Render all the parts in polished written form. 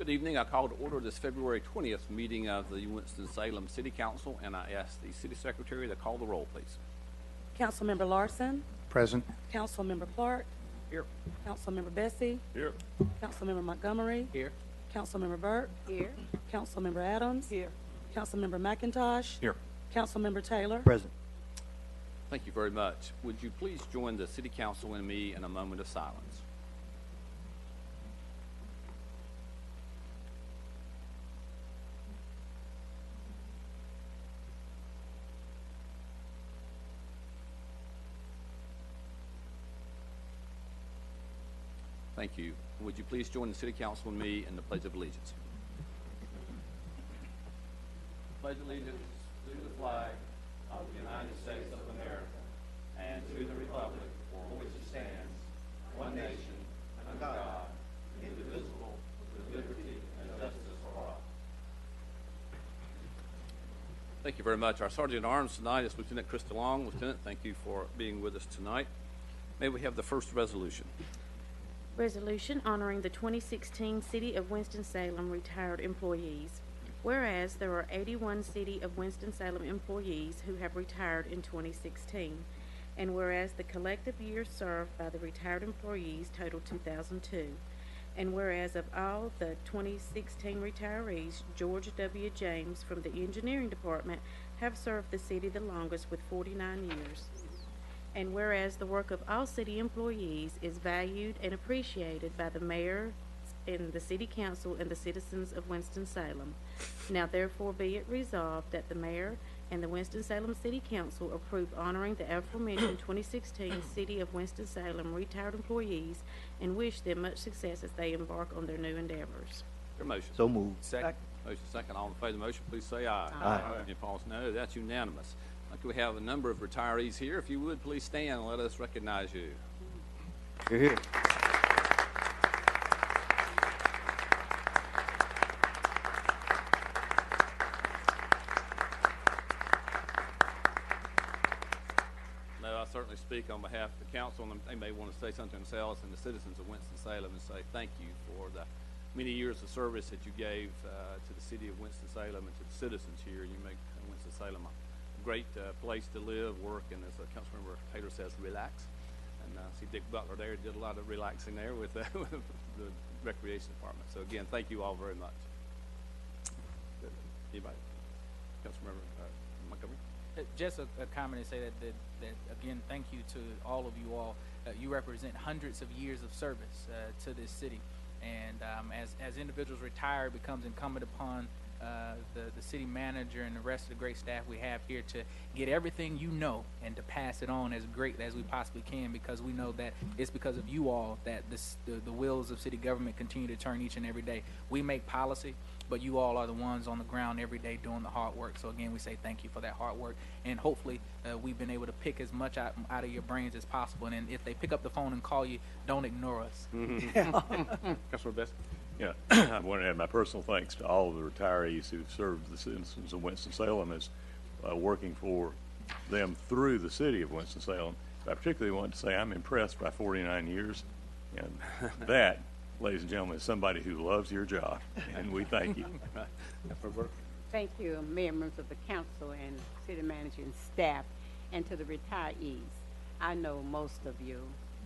Good evening. I call to order this February 20th meeting of the Winston-Salem City Council, and I ask the City Secretary to call the roll, please. Councilmember Larson. Present. Councilmember Clark. Here. Councilmember Bessie. Here. Councilmember Montgomery. Here. Councilmember Burke. Here. Councilmember Adams. Here. Councilmember McIntosh. Here. Councilmember Taylor. Present. Thank you very much. Would you please join the City Council and me in a moment of silence? Thank you. Would you please join the City Council and me in the Pledge of Allegiance? Pledge allegiance to the flag of the United States of America and to the republic for which it stands, one nation, under God, indivisible, with liberty and justice for all. Thank you very much. Our Sergeant at Arms tonight is Lieutenant Krista Long. Lieutenant, thank you for being with us tonight. May we have the first resolution? Resolution honoring the 2016 City of Winston-Salem retired employees. Whereas there are 81 City of Winston-Salem employees who have retired in 2016, and whereas the collective years served by the retired employees total 2,002, and whereas of all the 2016 retirees, George W. James from the Engineering Department have served the city the longest with 49 years. And whereas the work of all city employees is valued and appreciated by the mayor and the city council and the citizens of Winston-Salem. Now therefore be it resolved that the mayor and the Winston-Salem City Council approve honoring the aforementioned 2016 City of Winston-Salem retired employees and wish them much success as they embark on their new endeavors. Your motion. So moved. Second. Motion second. All in favor of the motion, please say aye. Aye. Any opposed, no. That's unanimous. We have a number of retirees here. If you would, please stand and let us recognize you. You're here. No, I certainly speak on behalf of the council, and they may want to say something themselves and the citizens of Winston-Salem and say thank you for the many years of service that you gave to the city of Winston-Salem and to the citizens here. You make Winston-Salem a great place to live, work, and as Councilmember Taylor says, relax. And see Dick Butler there did a lot of relaxing there with the Recreation Department. So again, thank you all very much. Good. Anybody? Councilmember Montgomery? Just a comment to say that again, thank you to all of you all. You represent hundreds of years of service to this city. And as individuals retire, it becomes incumbent upon the city manager and the rest of the great staff we have here to get everything you know and to pass it on as great as we possibly can, because we know that it's because of you all that the wheels of city government continue to turn each and every day. We make policy, but you all are the ones on the ground every day doing the hard work. So again, we say thank you for that hard work, and hopefully we've been able to pick as much out of your brains as possible. And if they pick up the phone and call you, don't ignore us. Councilmember Best? Yeah, I want to add my personal thanks to all of the retirees who've served the citizens of Winston-Salem as working for them through the city of Winston-Salem. I particularly want to say I'm impressed by 49 years, and that, ladies and gentlemen, is somebody who loves your job, and we thank you. Thank you, Mayor, members of the council, and city manager and staff, and to the retirees. I know most of you.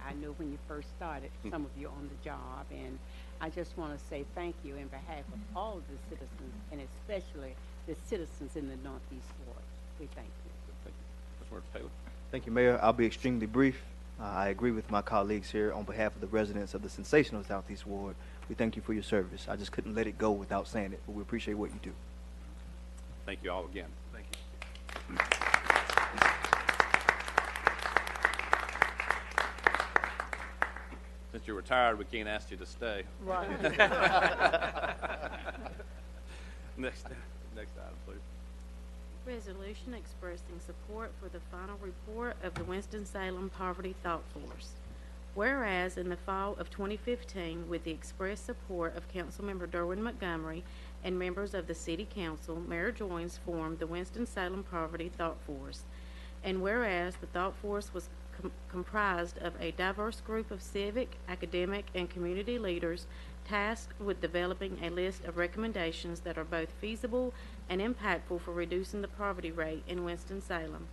I knew when you first started, some of you on the job, and I just want to say thank you in behalf of all of the citizens, and especially the citizens in the Northeast Ward. We thank you. Thank you. Councilmember Taylor? Thank you, Mayor. I'll be extremely brief. I agree with my colleagues here on behalf of the residents of the sensational Southeast Ward. We thank you for your service. I just couldn't let it go without saying it, but we appreciate what you do. Thank you all again. Thank you. Since you're retired, we can't ask you to stay. Right. Next item, please. Resolution expressing support for the final report of the Winston-Salem Poverty Thought Force. Whereas in the fall of 2015, with the express support of Councilmember Derwin Montgomery and members of the City Council, Mayor Joines formed the Winston-Salem Poverty Thought Force. And whereas the Thought Force was comprised of a diverse group of civic, academic, and community leaders tasked with developing a list of recommendations that are both feasible and impactful for reducing the poverty rate in Winston-Salem.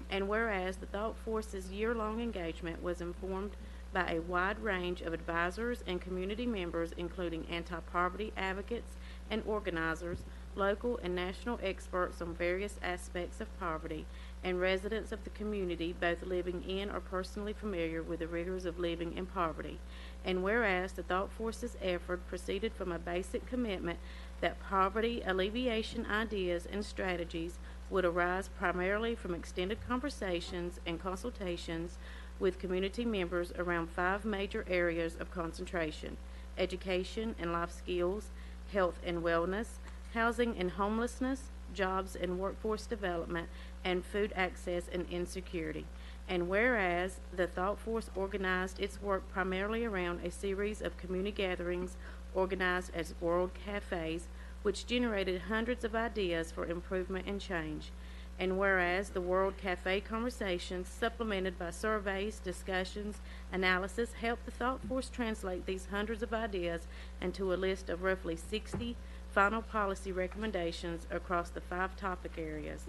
And whereas the Thought Force's year-long engagement was informed by a wide range of advisors and community members, including anti-poverty advocates and organizers, local and national experts on various aspects of poverty, and residents of the community, both living in or personally familiar with the rigors of living in poverty. And whereas the Thought Force's effort proceeded from a basic commitment that poverty alleviation ideas and strategies would arise primarily from extended conversations and consultations with community members around 5 major areas of concentration: education and life skills, health and wellness, housing and homelessness, jobs and workforce development, and food access and insecurity. And whereas the Thought Force organized its work primarily around a series of community gatherings organized as World Cafes, which generated hundreds of ideas for improvement and change. And whereas the World Cafe conversations, supplemented by surveys, discussions, analysis, helped the Thought Force translate these hundreds of ideas into a list of roughly 60 final policy recommendations across the 5 topic areas.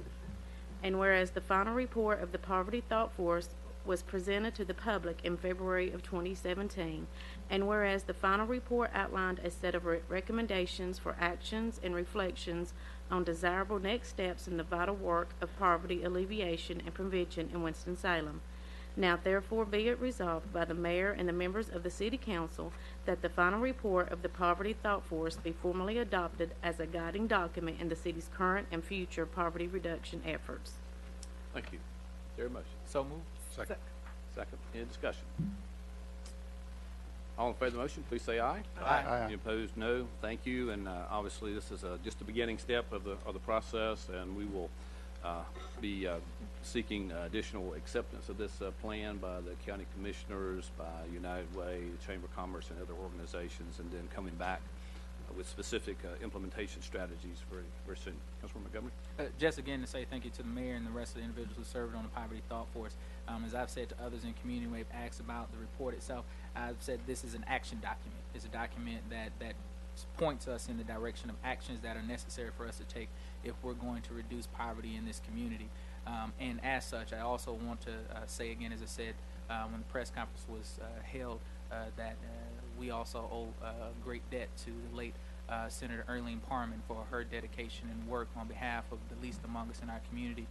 And whereas the final report of the Poverty Thought Force was presented to the public in February of 2017, and whereas the final report outlined a set of recommendations for actions and reflections on desirable next steps in the vital work of poverty alleviation and prevention in Winston-Salem. Now therefore be it resolved by the mayor and the members of the city council that the final report of the Poverty Thought Force be formally adopted as a guiding document in the city's current and future poverty reduction efforts. Thank you. Is there a motion? So moved. Second. Any discussion? All in favor of the motion, please say aye. Aye. Any opposed, no. Thank you. And obviously, this is just the beginning step of the process, and we will be seeking additional acceptance of this plan by the county commissioners, by United Way, the Chamber of Commerce, and other organizations, and then coming back with specific implementation strategies very, very soon. Councilman Montgomery? Just again to say thank you to the mayor and the rest of the individuals who served on the Poverty Thought Force. As I've said to others in the community when they've asked about the report itself, I've said this is an action document. It's a document that points us in the direction of actions that are necessary for us to take if we're going to reduce poverty in this community. And as such, I also want to say again, as I said when the press conference was held, that we also owe a great debt to the late Senator Earlene Parman for her dedication and work on behalf of the least among us in our community.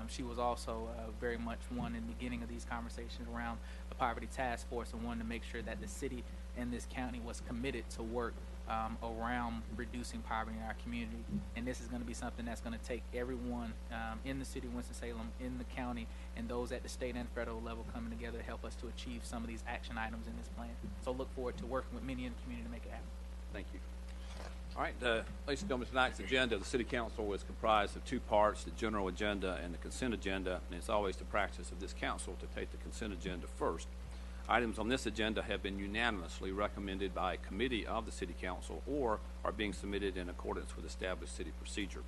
She was also very much one in the beginning of these conversations around the Poverty Task Force, and wanted to make sure that the city and this county was committed to work around reducing poverty in our community. And this is going to be something that's going to take everyone in the city of Winston-Salem, in the county, and those at the state and federal level coming together to help us to achieve some of these action items in this plan. So look forward to working with many in the community to make it happen. Thank you. All right, ladies and gentlemen, tonight's agenda, the City Council is comprised of 2 parts, the general agenda and the consent agenda, and it's always the practice of this council to take the consent agenda first. Items on this agenda have been unanimously recommended by a committee of the City Council or are being submitted in accordance with established city procedure.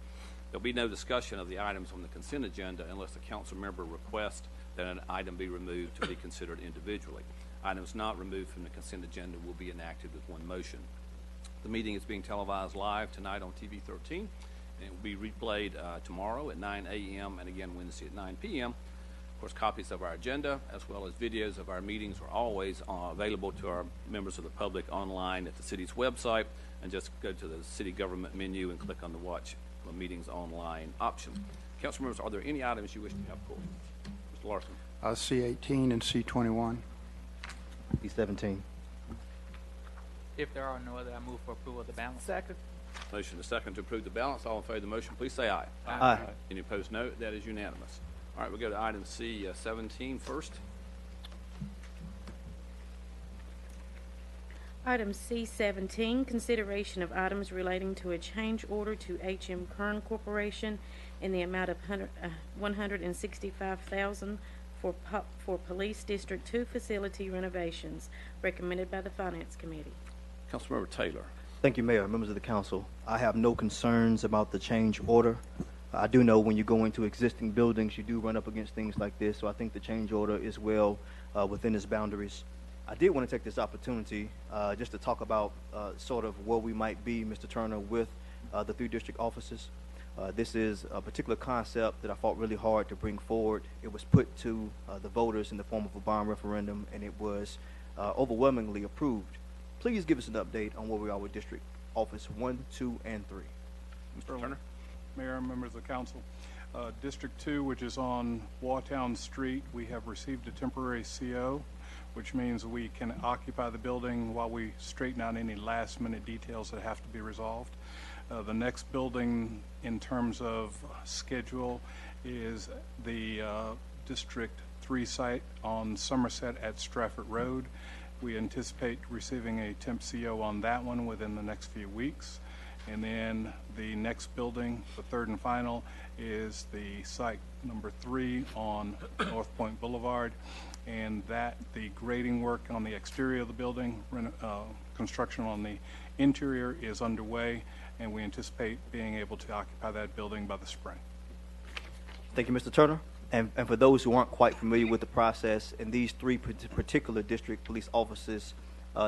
There'll be no discussion of the items on the consent agenda unless a council member requests that an item be removed to be considered individually. Items not removed from the consent agenda will be enacted with one motion. The meeting is being televised live tonight on TV 13, and it will be replayed tomorrow at 9 a.m. and again Wednesday at 9 p.m. Of course, copies of our agenda as well as videos of our meetings are always available to our members of the public online at the city's website, and just go to the city government menu and click on the Watch Meetings Online option. Council members, are there any items you wish to have pulled? Mr. Larson. C18 and C21. C17. If there are no other, I move for approval of the balance. Second. Motion to second to approve the balance. All in favor of the motion, please say aye. Aye. Any opposed, no. That is unanimous. All right, we'll go to item C17 first. Item C17, consideration of items relating to a change order to H.M. Kern Corporation in the amount of $165,000 for Police District 2 facility renovations, recommended by the Finance Committee. Councilmember Taylor. Thank you, Mayor. Members of the council, I have no concerns about the change order. I do know when you go into existing buildings, you do run up against things like this, so I think the change order is well within its boundaries. I did want to take this opportunity just to talk about sort of where we might be, Mr. Turner, with the 3 district offices. This is a particular concept that I fought really hard to bring forward. It was put to the voters in the form of a bond referendum, and it was overwhelmingly approved. Please give us an update on where we are with District Office 1, 2, and 3. Mr. Turner? Mayor and members of the council. District 2, which is on Waughtown Street, we have received a temporary CO, which means we can occupy the building while we straighten out any last-minute details that have to be resolved. The next building in terms of schedule is the District 3 site on Somerset at Stratford Road. We anticipate receiving a temp CO on that one within the next few weeks. And then the next building, the third and final, is the site number 3 on North Point Boulevard. And that the grading work on the exterior of the building, construction on the interior is underway, and we anticipate being able to occupy that building by the spring. Thank you, Mr. Turner. And for those who aren't quite familiar with the process, in these 3 particular district police offices,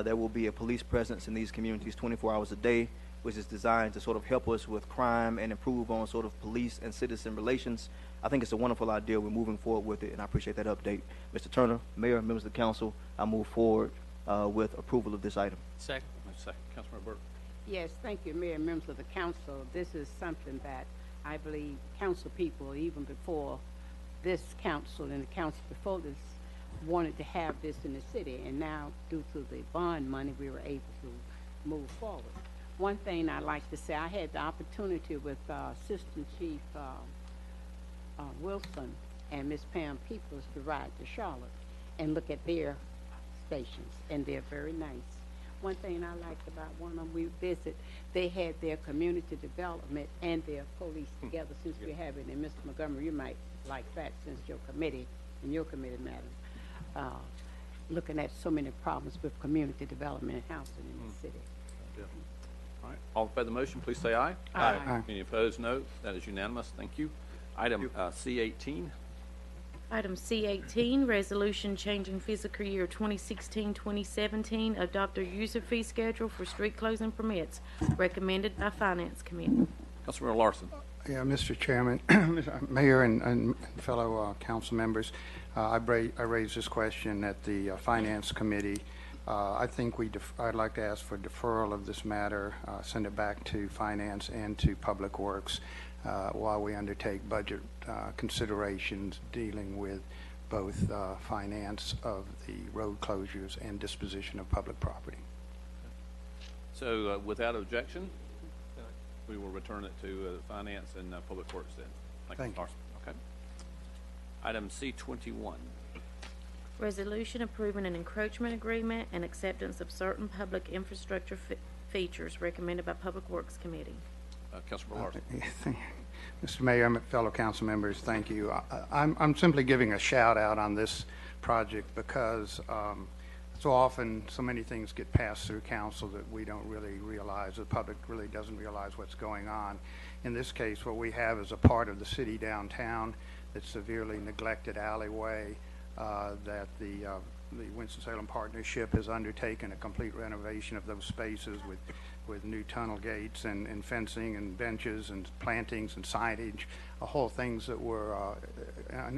there will be a police presence in these communities 24 hours a day, which is designed to sort of help us with crime and improve on sort of police and citizen relations. I think it's a wonderful idea. We're moving forward with it, and I appreciate that update. Mr. Turner, Mayor, members of the council, I move forward with approval of this item. Second. Second. Councilmember Burke? Yes, thank you, Mayor and members of the council. This is something that I believe council people, even before this council and the council before this, wanted to have this in the city, and now due to the bond money, we were able to move forward. One thing I like to say, I had the opportunity with Assistant Chief Wilson and Miss Pam Peoples to ride to Charlotte and look at their stations, and they're very nice. One thing I liked about one of them, we visit, they had their community development and their police together, since we have it. And Mr. Montgomery, you might like that, since your committee, madam, looking at so many problems with community development and housing in the city. All right. All in favor of the motion, please say aye. Aye. Aye. Any opposed, no. That is unanimous. Thank you. Item C18. Item C18, resolution changing fiscal year 2016-2017 adopter user fee schedule for street closing permits, recommended by Finance Committee. Councilmember Larson? Yeah, Mr. Chairman, Mayor and fellow council members, I raised this question at the Finance Committee. I think I'd like to ask for deferral of this matter, send it back to Finance and to Public Works while we undertake budget considerations dealing with both finance of the road closures and disposition of public property. So without objection, we will return it to Finance and Public Works then. Thank you. Larson. Okay. Item C21. Resolution approving an encroachment agreement and acceptance of certain public infrastructure features, recommended by Public Works Committee. Councilmember Larson? Mr. Mayor and fellow council members, thank you. I'm simply giving a shout out on this project because so often so many things get passed through council that we don't really realize, the public really doesn't realize what's going on. In this case, what we have is a part of the city downtown that's severely neglected alleyway that the Winston-Salem Partnership has undertaken a complete renovation of those spaces with new tunnel gates and fencing and benches and plantings and signage, whole things that were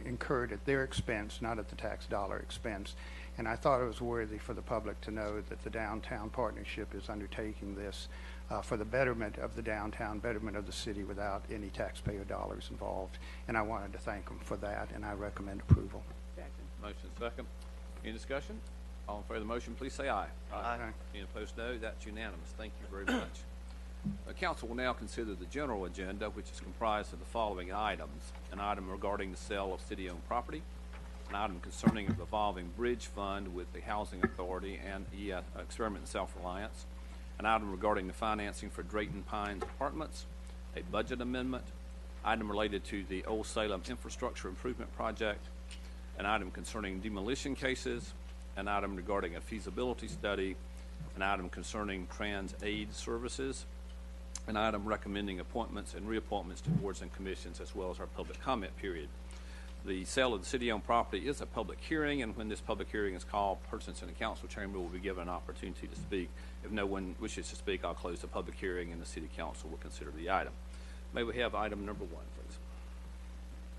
incurred at their expense, not at the tax dollar expense. And I thought it was worthy for the public to know that the Downtown Partnership is undertaking this for the betterment of the downtown, betterment of the city without any taxpayer dollars involved. And I wanted to thank them for that, and I recommend approval. Motion second. Any discussion? All in favor of the motion, please say aye. Aye. Any opposed, no. That's unanimous. Thank you very much. The council will now consider the general agenda, which is comprised of the following items: an item regarding the sale of city-owned property, an item concerning a revolving bridge fund with the Housing Authority and Experiment in Self-Reliance, an item regarding the financing for Drayton Pines Apartments, a budget amendment, item related to the Old Salem Infrastructure Improvement Project, an item concerning demolition cases, an item regarding a feasibility study, an item concerning trans aid services, an item recommending appointments and reappointments to boards and commissions, as well as our public comment period. The sale of the city-owned property is a public hearing, and when this public hearing is called, persons in the council chamber will be given an opportunity to speak. If no one wishes to speak, I'll close the public hearing, and the city council will consider the item. May we have item number 1, please?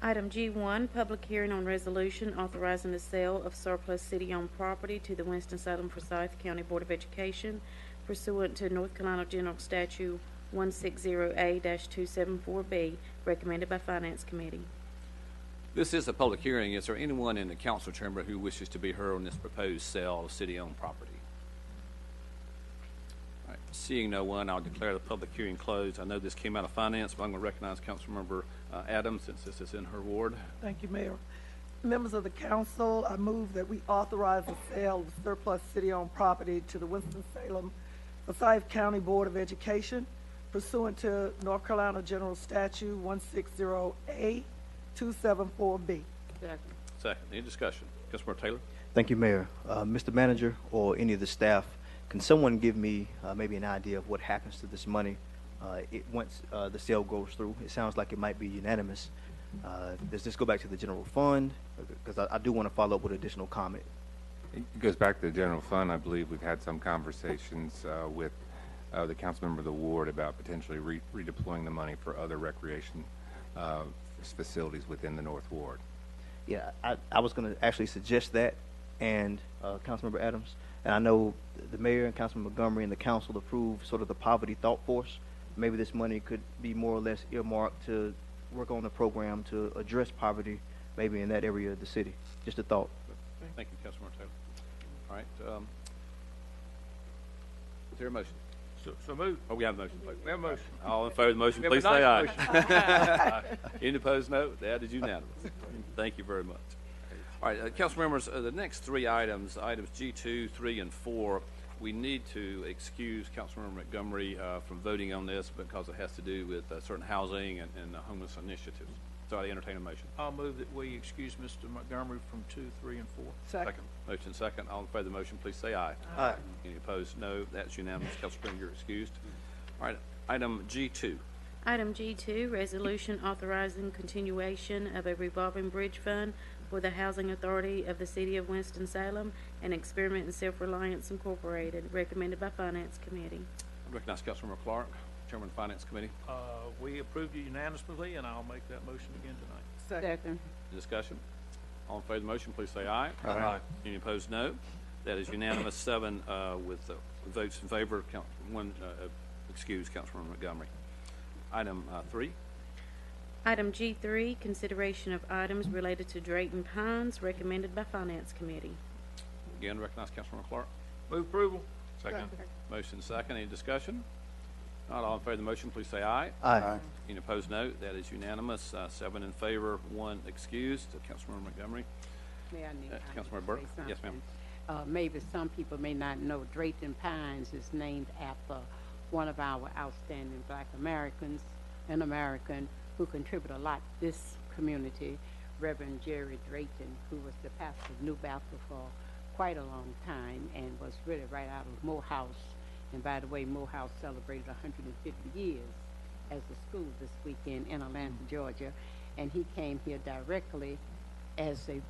Item G1, public hearing on resolution authorizing the sale of surplus city-owned property to the Winston-Salem Forsyth County Board of Education pursuant to North Carolina General Statute 160A-274B, recommended by Finance Committee. This is a public hearing. Is there anyone in the council chamber who wishes to be heard on this proposed sale of city-owned property? All right, seeing no one, I'll declare the public hearing closed. I know this came out of finance, but I'm going to recognize Councilmember Adams, since this is in her ward. Thank you, Mayor. Members of the council, I move that we authorize the sale of surplus city-owned property to the Winston-Salem Forsyth County Board of Education pursuant to North Carolina General Statute 160A-274B. Second. Any discussion? Councilmember Taylor? Thank you, Mayor. Mr. Manager, or any of the staff, can someone give me maybe an idea of what happens to this money once the sale goes through? It sounds like it might be unanimous. Does this go back to the general fund? Because I do want to follow up with additional comment. It goes back to the general fund. I believe we've had some conversations with the council member of the ward about potentially redeploying the money for other recreation facilities within the North Ward. Yeah, I was going to actually suggest that, and Councilmember Adams, and I know the mayor and Councilman Montgomery and the council approved sort of the poverty thought force. Maybe this money could be more or less earmarked to work on a program to address poverty, maybe in that area of the city. Just a thought. Thank you, Councilmember Taylor. All right. Is there a motion? So moved. Oh, we have a motion. We have a motion. All in favor of the motion, We have a please say nice aye. Any opposed, no. That is unanimous. Thank you very much. All right, council members, the next 3 items, items G2, 3, and 4, we need to excuse Councilmember Montgomery from voting on this because it has to do with certain housing and homeless initiatives. So I entertain a motion. I'll move that we excuse Mr. Montgomery from 2, 3, and 4. Second. Motion second. All in favor of the motion, please say aye. Aye. Any opposed, no. That's unanimous. Council Springer, you're excused. All right, item G2. Item G2, resolution authorizing continuation of a revolving bridge fund for the Housing Authority of the City of Winston-Salem and Experiment in Self-Reliance Incorporated, recommended by Finance Committee. I recognize Councilmember Clark, Chairman of the Finance Committee. We approved it unanimously, and I'll make that motion again tonight. Second. Discussion. All in favor of the motion, please say aye. Aye. Any opposed, no. That is unanimous, 7 with votes in favor, 1 excused, Councilmember Montgomery. Item 3. Item G3, consideration of items related to Drayton Pines, recommended by Finance Committee. Again, recognize Councilmember Clark. Move approval. Second. Motion second. Any discussion? Not all in favor of the motion, please say aye. Aye. Any opposed, no. That is unanimous, 7 in favor, 1 excused. Councilmember Montgomery. May I Councilmember say Burke. Yes, something? ma'am. Maybe some people may not know Drayton Pines is named after one of our outstanding Black Americans, an American who contributed a lot to this community, Reverend Jerry Drayton, who was the pastor of New Bethel for quite a long time and was really right out of Morehouse. And by the way, Morehouse celebrated 150 years as a school this weekend in Atlanta, Georgia. And he came here directly as a,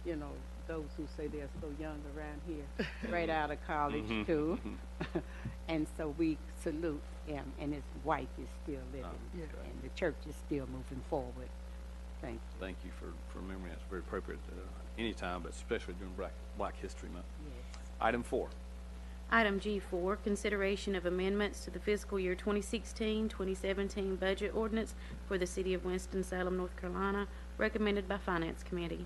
you know, those who say they're so young around here, right out of college too. And so we salute him, and his wife is still living, and the church is still moving forward. Thank you. Thank you for remembering. That's very appropriate any time, but especially during Black History Month. Yes. Item 4. Item G4, consideration of amendments to the fiscal year 2016-2017 budget ordinance for the City of Winston-Salem, North Carolina, recommended by Finance Committee.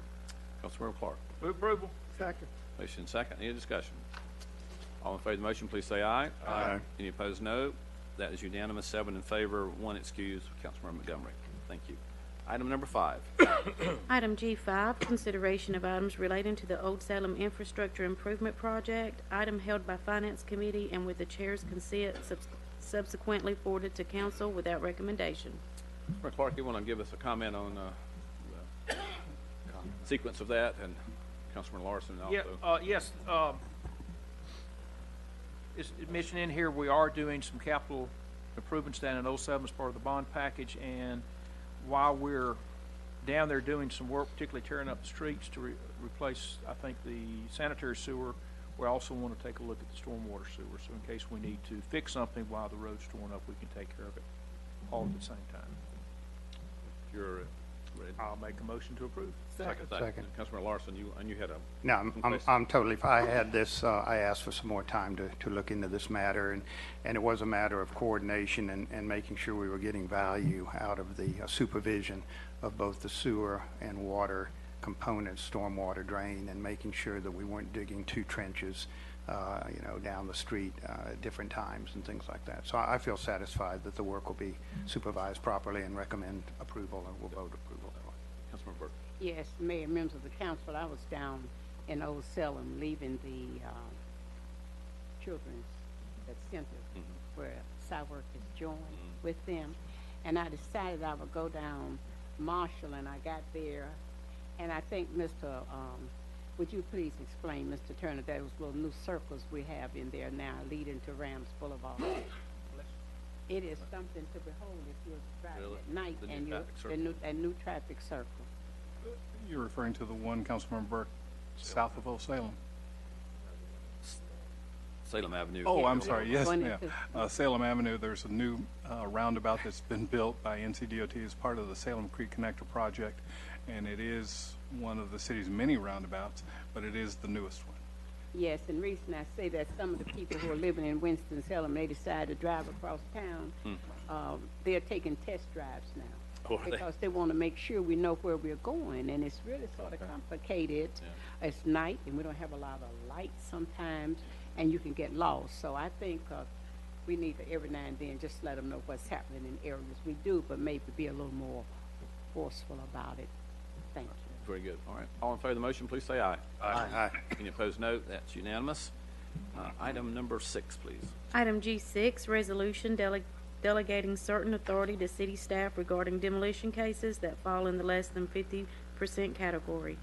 Councilmember Clark. Move approval. Second. Motion second. Any discussion? All in favor of the motion, please say aye. Aye. Any opposed, no. That is unanimous, 7 in favor, 1 excused. Councilmember Montgomery. Thank you. Item number 5. Item G5, consideration of items relating to the Old Salem Infrastructure Improvement Project, item held by Finance Committee and with the Chair's consent subsequently forwarded to Council without recommendation. Mr. Clark, you want to give us a comment on the sequence of that, and Councilman Larson also? Yes. It's mentioned in here we are doing some capital approving standing 07 as part of the bond package. And while we're down there doing some work, particularly tearing up the streets to replace, I think, the sanitary sewer, we also want to take a look at the stormwater sewer. So in case we need to fix something while the road's torn up, we can take care of it all at the same time. You're ready. I'll make a motion to approve. Second. Councilmember Larson, you had a. No, I'm totally, if I had this, I asked for some more time to look into this matter, and it was a matter of coordination and making sure we were getting value out of the supervision of both the sewer and water components, stormwater drain, and making sure that we weren't digging two trenches, down the street at different times and things like that. So I feel satisfied that the work will be supervised properly and recommend approval, and we'll vote approval. Councilmember Burke. Yes, Mayor, members of the council, I was down in Old Salem leaving the children's center where Cywork is joined with them. And I decided I would go down Marshall, and I got there. And I think, would you please explain, Mr. Turner, those little new circles we have in there now leading to Rams Boulevard? It is something to behold if you're driving Really? at night The new and you're traffic circle. that new traffic circle. You're referring to the one, Councilmember Burke, south of Old Salem. Salem Avenue. Oh, I'm sorry. Yes, Going ma'am. into- Salem Avenue, there's a new roundabout that's been built by NCDOT as part of the Salem Creek Connector project, and it is one of the city's many roundabouts, but it is the newest one. Yes, and reason I say that, some of the people who are living in Winston-Salem, they decide to drive across town. They're taking test drives now. Oh, are they? Because they want to make sure we know where we're going, and it's really sort of complicated. It's night, and we don't have a lot of lights sometimes, and you can get lost. So I think we need to every now and then just let them know what's happening in areas we do, but maybe be a little more forceful about it. Thank you. Very good. All right. All in favor of the motion, please say aye. Aye. Any opposed, no. That's unanimous. Item number 6, please. Item G6, resolution delegating certain authority to city staff regarding demolition cases that fall in the less than 50% category.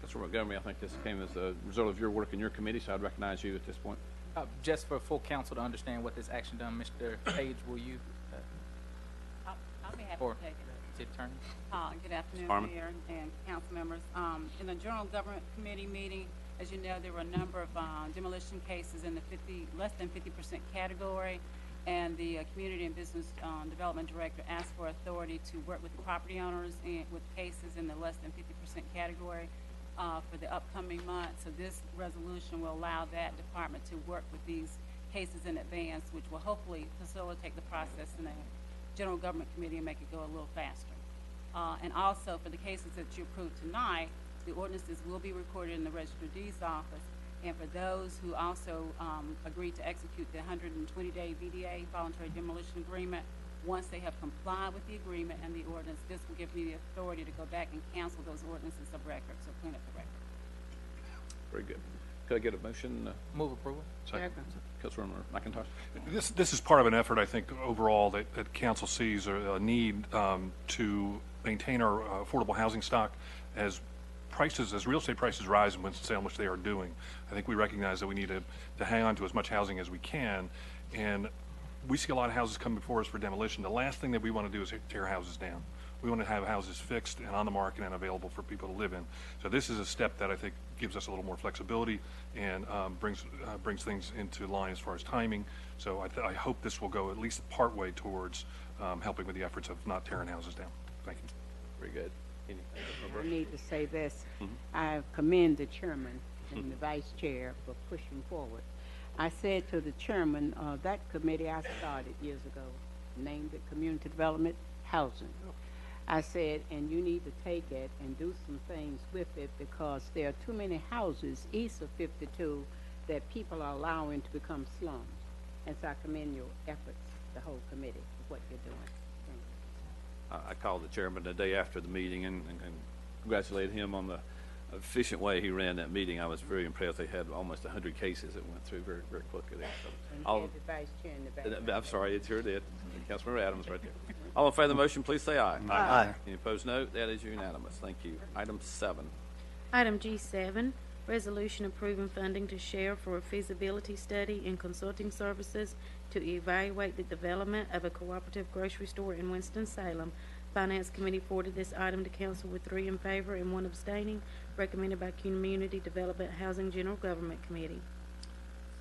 Councilmember Montgomery, I think this came as a result of your work in your committee, so I'd recognize you at this point. Just for full council to understand what this action done, Mr. Page, will you, I'll be happy or to take it. city attorney? Good afternoon, Harmon. Mayor and council members. In the General Government Committee meeting, as you know, there were a number of demolition cases in the less than 50% category, and the Community and Business Development Director asked for authority to work with the property owners and with cases in the less than 50% category for the upcoming month. So this resolution will allow that department to work with these cases in advance, which will hopefully facilitate the process in the General Government Committee and make it go a little faster. And also for the cases that you approved tonight, the ordinances will be recorded in the Register of Deeds office. And for those who also agreed to execute the 120-day VDA, voluntary demolition agreement, once they have complied with the agreement and the ordinance, this will give me the authority to go back and cancel those ordinances of record, so clean up the record. Very good. Could I get a motion? Move approval. Second. Councilmember McIntosh. This is part of an effort, I think, overall that council sees a need to maintain our affordable housing stock as real estate prices rise in Winston-Salem, which they are doing. I think we recognize that we need to hang on to as much housing as we can, and we see a lot of houses come before us for demolition. The last thing that we want to do is tear houses down. We want to have houses fixed and on the market and available for people to live in. So this is a step that I think gives us a little more flexibility and brings things into line as far as timing. So I hope this will go at least part way towards helping with the efforts of not tearing houses down. Thank you. Very good. I need to say this. I commend the chairman and the vice chair for pushing forward. I said to the chairman of that committee I started years ago, named it Community Development Housing. I said, and you need to take it and do some things with it because there are too many houses east of 52 that people are allowing to become slums. And so I commend your efforts, the whole committee, for what you're doing. Thank you. I called the chairman the day after the meeting and congratulated him on the efficient way he ran that meeting. I was very impressed. They had almost 100 cases that went through very, very quickly there. So And the vice chair in the back. I'm sorry, it sure did. Councilmember Adams right there. All in favor of the motion, please say aye. Aye. Any opposed, no. That is unanimous. Thank you. Item 7. Item G7, resolution approving funding to share for a feasibility study and consulting services to to evaluate the development of a cooperative grocery store in Winston-Salem. Finance Committee forwarded this item to council with 3 in favor and 1 abstaining, recommended by Community Development Housing General Government Committee.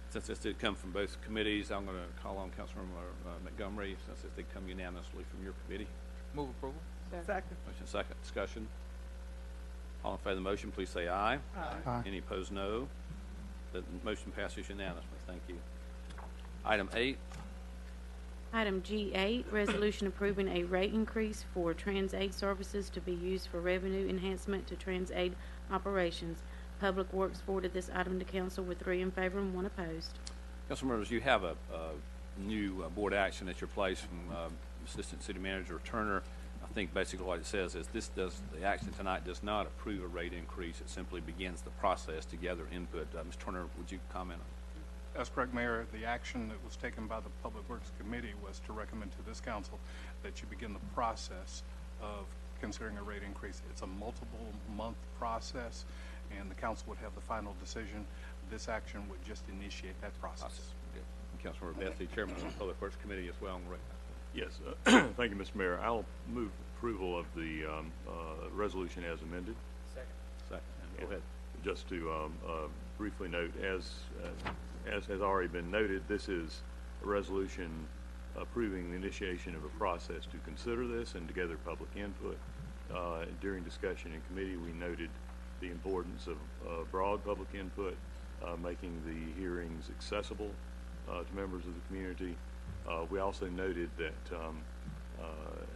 Since this did come from both committees, I'm going to call on Councilmember Montgomery, since this did come unanimously from your committee. Move approval. Second. Motion second, discussion. All in favor of the motion, please say aye. Aye. Any opposed, no. The motion passes unanimously. Thank you. Item 8, Item G8, resolution approving a rate increase for TransAid services to be used for revenue enhancement to TransAid operations. Public Works forwarded this item to council with 3 in favor and 1 opposed. council members, you have a new board action at your place from Assistant City Manager Turner. I think basically what it says is the action tonight does not approve a rate increase. It simply begins the process to gather input. Ms. Turner, would you comment on it? That's correct, Mayor. The action that was taken by the Public Works Committee was to recommend to this council that you begin the process of considering a rate increase. It's a multiple month process, and the council would have the final decision. This action would just initiate that process. Councilmember Betsy, Chairman of the Public Works Committee as well. Yes, thank you, Mr. Mayor. I'll move approval of the resolution as amended. Second. Go ahead. Just to briefly note, as has already been noted, this is a resolution approving the initiation of a process to consider this and to gather public input. During discussion in committee, we noted the importance of broad public input, making the hearings accessible to members of the community. We also noted that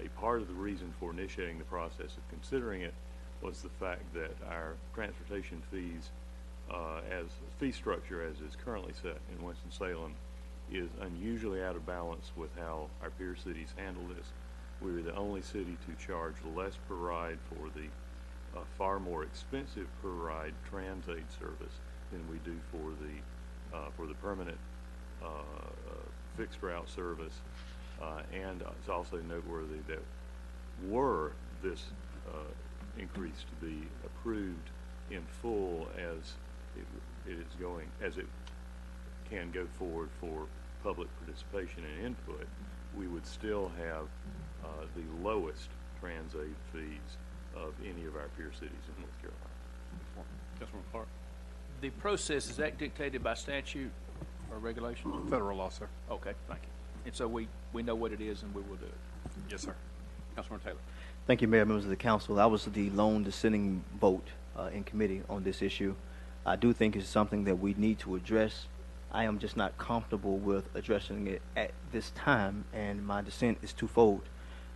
a part of the reason for initiating the process of considering it was the fact that our transportation fees, as fee structure as is currently set in Winston-Salem, is unusually out of balance with how our peer cities handle this. We were the only city to charge less per ride for the far more expensive per ride TransAid service than we do for the permanent fixed route service. And it's also noteworthy that were this increase to be approved in full as it can go forward for public participation and input, we would still have the lowest TransAid fees of any of our peer cities in North Carolina. Councilmember Clark. The process, is that dictated by statute or regulation? Federal law, sir. Okay, thank you. And so we know what it is and we will do it. Yes, sir. Councilmember Taylor. Thank you, Mayor, members of the council. I was the lone dissenting vote in committee on this issue. I do think it's something that we need to address. I am just not comfortable with addressing it at this time, and my dissent is twofold.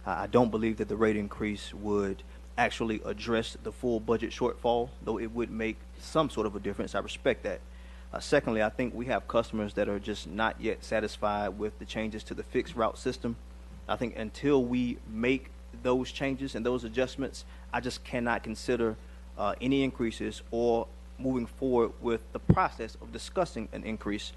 I don't believe that the rate increase would actually address the full budget shortfall, though it would make some sort of a difference. I respect that. Secondly, I think we have customers that are just not yet satisfied with the changes to the fixed route system. I think until we make those changes and those adjustments, I just cannot consider any increases or moving forward with the process of discussing an increase.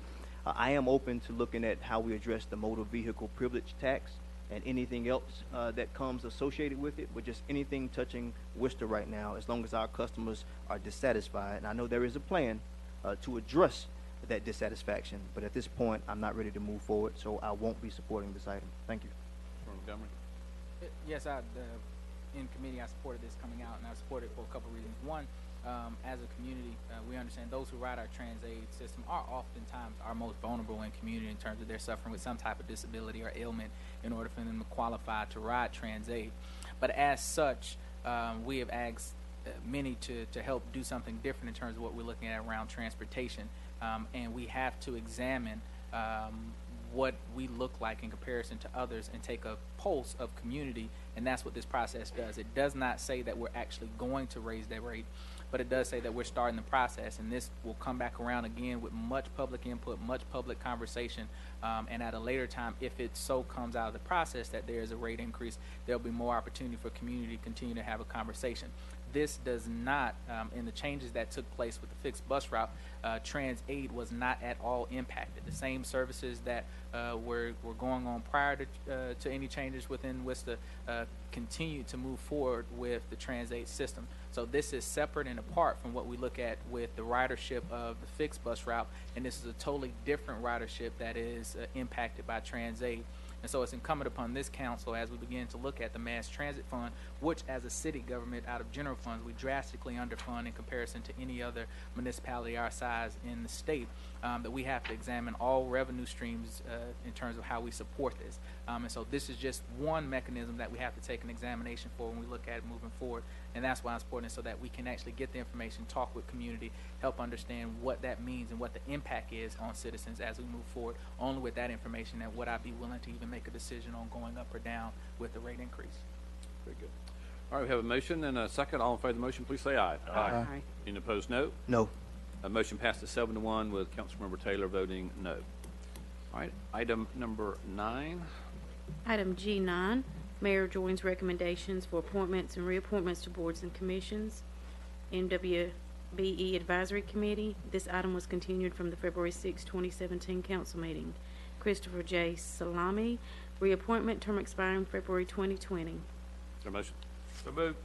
I am open to looking at how we address the motor vehicle privilege tax and anything else that comes associated with it, but just anything touching Worcester right now, as long as our customers are dissatisfied. And I know there is a plan to address that dissatisfaction, but at this point, I'm not ready to move forward, so I won't be supporting this item. Thank you. Montgomery. Yes, in committee, I supported this coming out, and I supported it for a couple of reasons. One, as a community, we understand those who ride our TransAid system are oftentimes our most vulnerable in community in terms of they're suffering with some type of disability or ailment in order for them to qualify to ride TransAid. But as such, we have asked many to help do something different in terms of what we're looking at around transportation, and we have to examine what we look like in comparison to others and take a pulse of community, and that's what this process does. It does not say that we're actually going to raise that rate, but it does say that we're starting the process, and this will come back around again with much public input, much public conversation, and at a later time, if it so comes out of the process that there is a rate increase, there'll be more opportunity for community to continue to have a conversation. this does not, in the changes that took place with the fixed bus route, Trans 8 was not at all impacted. The same services that were going on prior to any changes within WISTA continue to move forward with the Trans 8 system. So this is separate and apart from what we look at with the ridership of the fixed bus route, and this is a totally different ridership that is impacted by Trans 8. And so it's incumbent upon this council, as we begin to look at the mass transit fund, which as a city government out of general funds, we drastically underfund in comparison to any other municipality our size in the state, that we have to examine all revenue streams in terms of how we support this. And so this is just one mechanism that we have to take an examination for when we look at it moving forward. And that's why it's important, so that we can actually get the information, talk with community, help understand what that means and what the impact is on citizens as we move forward. Only with that information that would I be willing to even make a decision on going up or down with the rate increase. Very good. All right, we have a motion and a second. All in favor of the motion, please say aye. Aye. Any opposed, no. No. A motion passes 7-1 with Councilmember Taylor voting no. All right, item number 9. Item G9, Mayor joins recommendations for appointments and reappointments to boards and commissions. MWBE Advisory Committee. This item was continued from the February 6, 2017 council meeting. Christopher J. Salami, reappointment, term expiring February 2020. Is there a motion? So moved.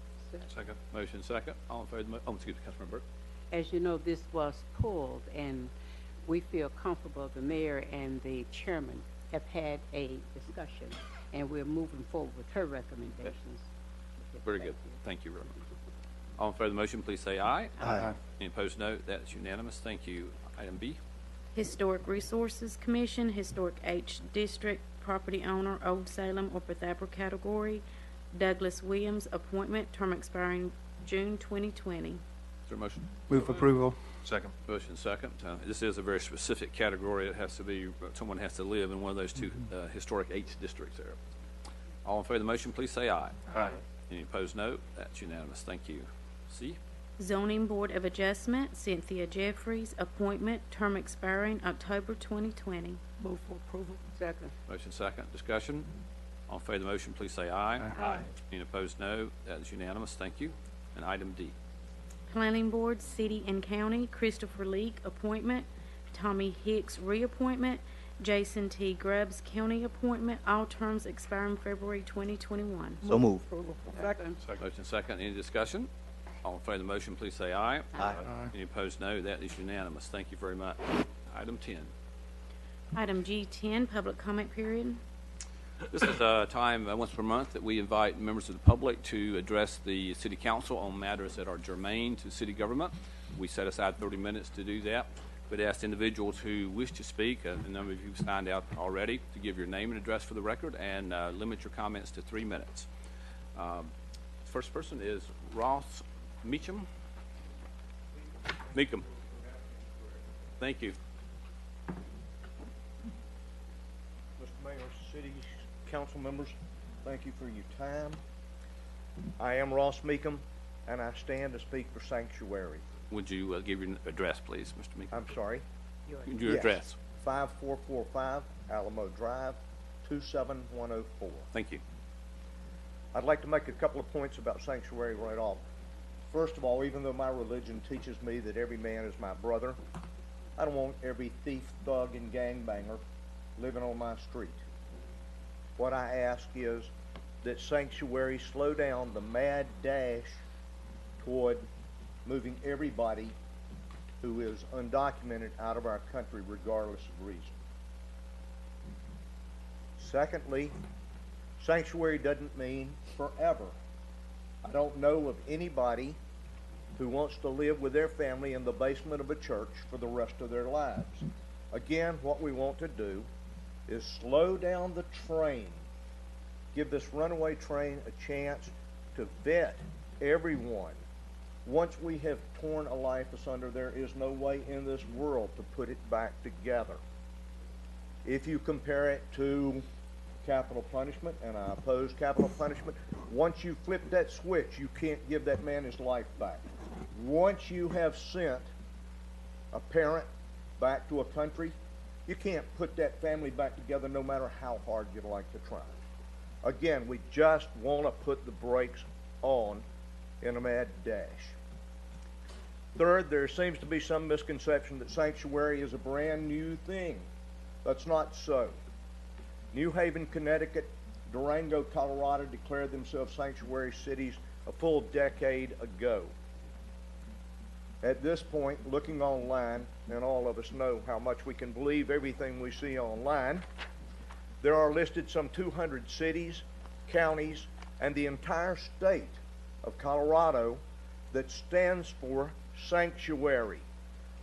Second. Motion second. All in favor of the motion? Oh, excuse me, Councilmember Burke. As you know, this was pulled, and we feel comfortable. The mayor and the chairman have had a discussion, and we're moving forward with her recommendations. Very good. Thank you very much. All in favor of the motion, please say aye. Aye. Any opposed, no. That's unanimous. Thank you. Item B. Historic Resources Commission, Historic H District, property owner, Old Salem or Pythagoras category. Douglas Williams, appointment, term expiring June 2020. Is there a motion? Move approval. Second. Motion second. This is a very specific category. It has to be, someone has to live in one of those two historic H districts there. All in favor of the motion, please say aye. Aye. Any opposed, no. That's unanimous. Thank you. C. Zoning Board of Adjustment, Cynthia Jeffries, appointment, term expiring October 2020. Move for approval. Second. Motion second. Discussion. All in favor of the motion, please say aye. Aye. Any opposed, no. That is unanimous. Thank you. And item D. Planning Board, City and County, Christopher Leak, appointment, Tommy Hicks, reappointment, Jason T. Grubbs, county appointment, all terms expiring February 2021. So move. Approval. Second. Motion second. Any discussion? All in favor of the motion, please say aye. Aye. Any opposed, no. That is unanimous. Thank you very much. Item 10. Item G10, public comment period. This is a time once per month that we invite members of the public to address the city council on matters that are germane to city government. We set aside 30 minutes to do that. We'd ask individuals who wish to speak, a number of you have signed out already, to give your name and address for the record and limit your comments to 3 minutes. First person is Ross Meacham. Meacham. Thank you. Mr. Mayor, city council members, thank you for your time. I am Ross Meacham, and I stand to speak for Sanctuary. Would you give your address, please, Mr. Meacham? I'm sorry? Your address. 5445 Alamo Drive, 27104. Thank you. I'd like to make a couple of points about Sanctuary right off. First of all, even though my religion teaches me that every man is my brother, I don't want every thief, thug, and gangbanger living on my street. What I ask is that Sanctuary slow down the mad dash toward moving everybody who is undocumented out of our country regardless of reason. Secondly, Sanctuary doesn't mean forever. I don't know of anybody who wants to live with their family in the basement of a church for the rest of their lives. Again, what we want to do is slow down the train, give this runaway train a chance to vet everyone. Once we have torn a life asunder, there is no way in this world to put it back together. If you compare it to capital punishment, and I oppose capital punishment, once you flip that switch, you can't give that man his life back. Once you have sent a parent back to a country, you can't put that family back together no matter how hard you'd like to try. Again, we just want to put the brakes on in a mad dash. Third, there seems to be some misconception that sanctuary is a brand new thing. That's not so. New Haven, Connecticut, Durango, Colorado declared themselves sanctuary cities a full decade ago. At this point, looking online, and all of us know how much we can believe everything we see online, there are listed some 200 cities, counties, and the entire state of Colorado that stands for sanctuary.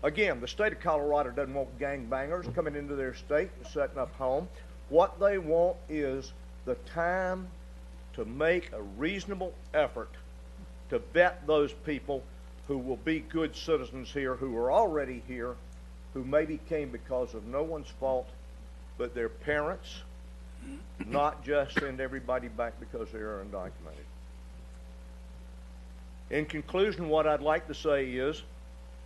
Again, the state of Colorado doesn't want gangbangers coming into their state and setting up home. What they want is the time to make a reasonable effort to vet those people who will be good citizens here, who are already here, who maybe came because of no one's fault but their parents, not just send everybody back because they are undocumented. In conclusion, what I'd like to say is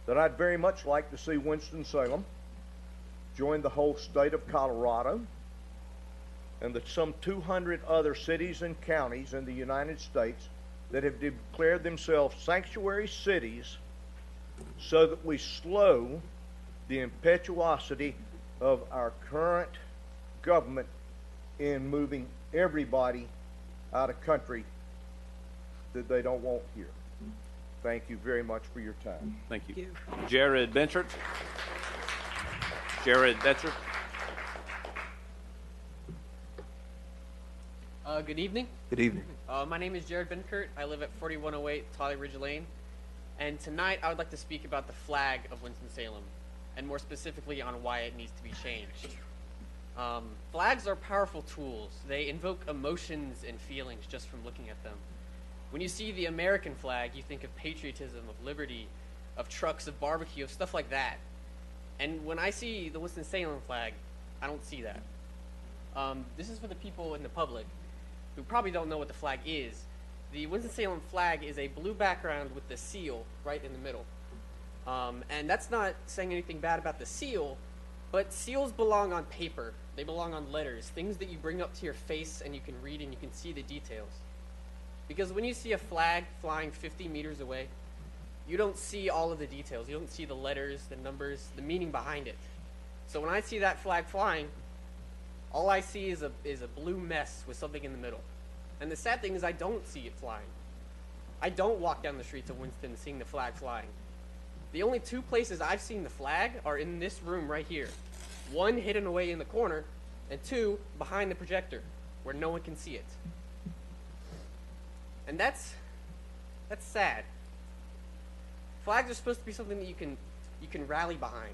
that I'd very much like to see Winston-Salem join the whole state of Colorado and that some 200 other cities and counties in the United States that have declared themselves sanctuary cities so that we slow the impetuosity of our current government in moving everybody out of country that they don't want here. Thank you very much for your time. Thank you. Jared Benchert. Jared Betchert. Good evening. Good evening. My name is Jared Benkert. I live at 4108 Tolly Ridge Lane. And tonight I would like to speak about the flag of Winston-Salem, and more specifically on why it needs to be changed. Flags are powerful tools. They invoke emotions and feelings just from looking at them. When you see the American flag, you think of patriotism, of liberty, of trucks, of barbecue, of stuff like that. And when I see the Winston-Salem flag, I don't see that. This is for the people in the public who probably don't know what the flag is. The Winston-Salem flag is a blue background with the seal right in the middle. And that's not saying anything bad about the seal, but seals belong on paper. They belong on letters, things that you bring up to your face and you can read and you can see the details. Because when you see a flag flying 50 meters away, you don't see all of the details. You don't see the letters, the numbers, the meaning behind it. So when I see that flag flying, all I see is a blue mess with something in the middle. And the sad thing is I don't see it flying. I don't walk down the streets of Winston seeing the flag flying. The only two places I've seen the flag are in this room right here. One hidden away in the corner, and two behind the projector, where no one can see it. And that's sad. Flags are supposed to be something that you can rally behind,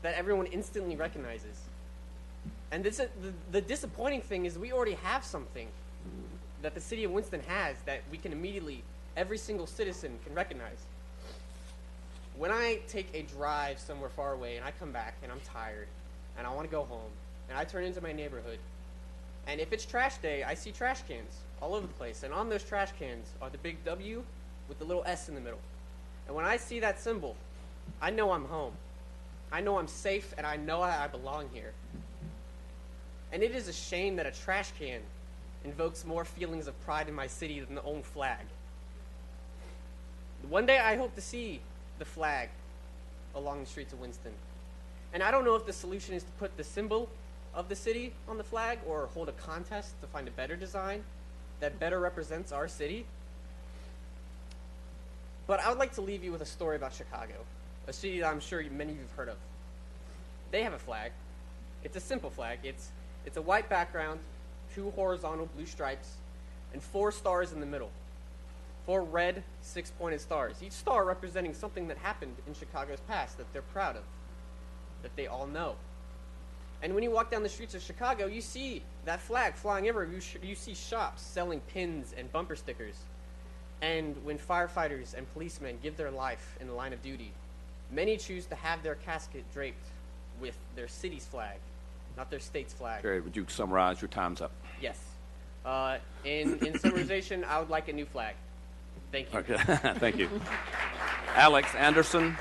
that everyone instantly recognizes. And the disappointing thing is we already have something that the city of Winston has that we can immediately, every single citizen can recognize. When I take a drive somewhere far away and I come back and I'm tired and I want to go home and I turn into my neighborhood, and if it's trash day, I see trash cans all over the place, and on those trash cans are the big W with the little S in the middle. And when I see that symbol, I know I'm home. I know I'm safe, and I know I belong here. And it is a shame that a trash can invokes more feelings of pride in my city than the own flag. One day I hope to see the flag along the streets of Winston. And I don't know if the solution is to put the symbol of the city on the flag or hold a contest to find a better design that better represents our city. But I would like to leave you with a story about Chicago, a city that I'm sure many of you have heard of. They have a flag. It's a simple flag. It's a white background, 2 horizontal blue stripes, and 4 stars in the middle. 4 red, 6-pointed stars. Each star representing something that happened in Chicago's past that they're proud of, that they all know. And when you walk down the streets of Chicago, you see that flag flying everywhere. You see shops selling pins and bumper stickers. And when firefighters and policemen give their life in the line of duty, many choose to have their casket draped with their city's flag, not their state's flag. Jared, would you summarize? Your time's up. Yes. In summarization, I would like a new flag. Thank you. Okay, thank you. Alex Anderson.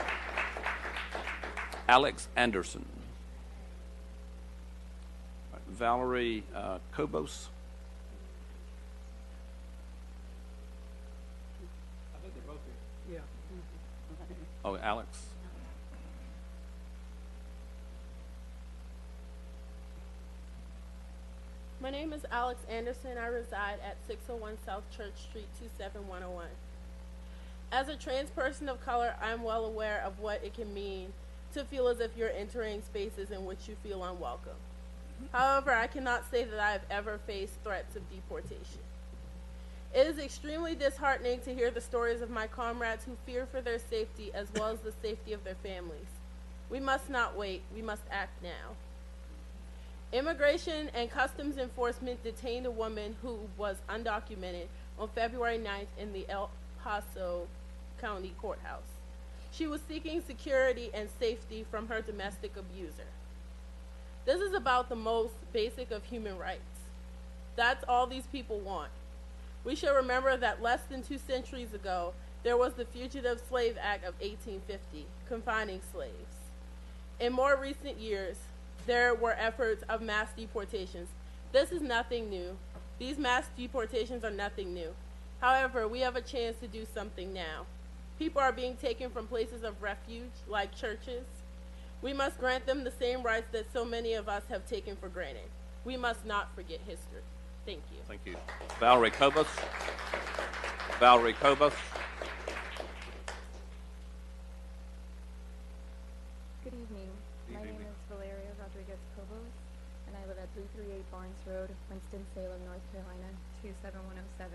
Alex Anderson. Valerie Kobos. Oh, Alex? My name is Alex Anderson. I reside at 601 South Church Street, 27101. As a trans person of color, I'm well aware of what it can mean to feel as if you're entering spaces in which you feel unwelcome. However, I cannot say that I have ever faced threats of deportation. It is extremely disheartening to hear the stories of my comrades who fear for their safety as well as the safety of their families. We must not wait. We must act now. Immigration and Customs Enforcement detained a woman who was undocumented on February 9th in the El Paso County Courthouse. She was seeking security and safety from her domestic abuser. This is about the most basic of human rights. That's all these people want. We should remember that less than 2 centuries ago, there was the Fugitive Slave Act of 1850, confining slaves. In more recent years, there were efforts of mass deportations. This is nothing new. These mass deportations are nothing new. However, we have a chance to do something now. People are being taken from places of refuge, like churches. We must grant them the same rights that so many of us have taken for granted. We must not forget history. Thank you. Thank you. Valerie Cobus. Valerie Cobus. Good evening. My name is Valeria Rodriguez Cobos, and I live at 338 Barnes Road, Winston-Salem, North Carolina, 27107.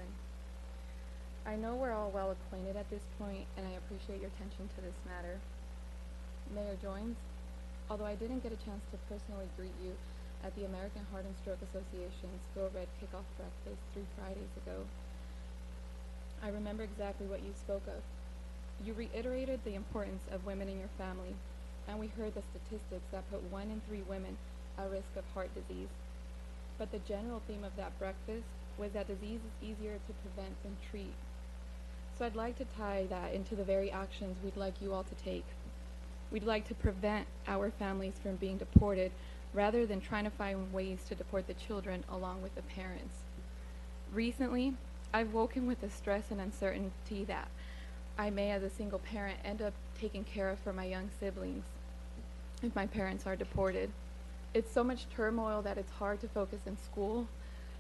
I know we're all well acquainted at this point, and I appreciate your attention to this matter. Mayor Joines, although I didn't get a chance to personally greet you at the American Heart and Stroke Association's Go Red kickoff breakfast 3 Fridays ago, I remember exactly what you spoke of. You reiterated the importance of women in your family, and we heard the statistics that put 1 in 3 women at risk of heart disease. But the general theme of that breakfast was that disease is easier to prevent than treat. So I'd like to tie that into the very actions we'd like you all to take. We'd like to prevent our families from being deported rather than trying to find ways to deport the children along with the parents. Recently, I've woken with the stress and uncertainty that I may, as a single parent, end up taking care of for my young siblings if my parents are deported. It's so much turmoil that it's hard to focus in school.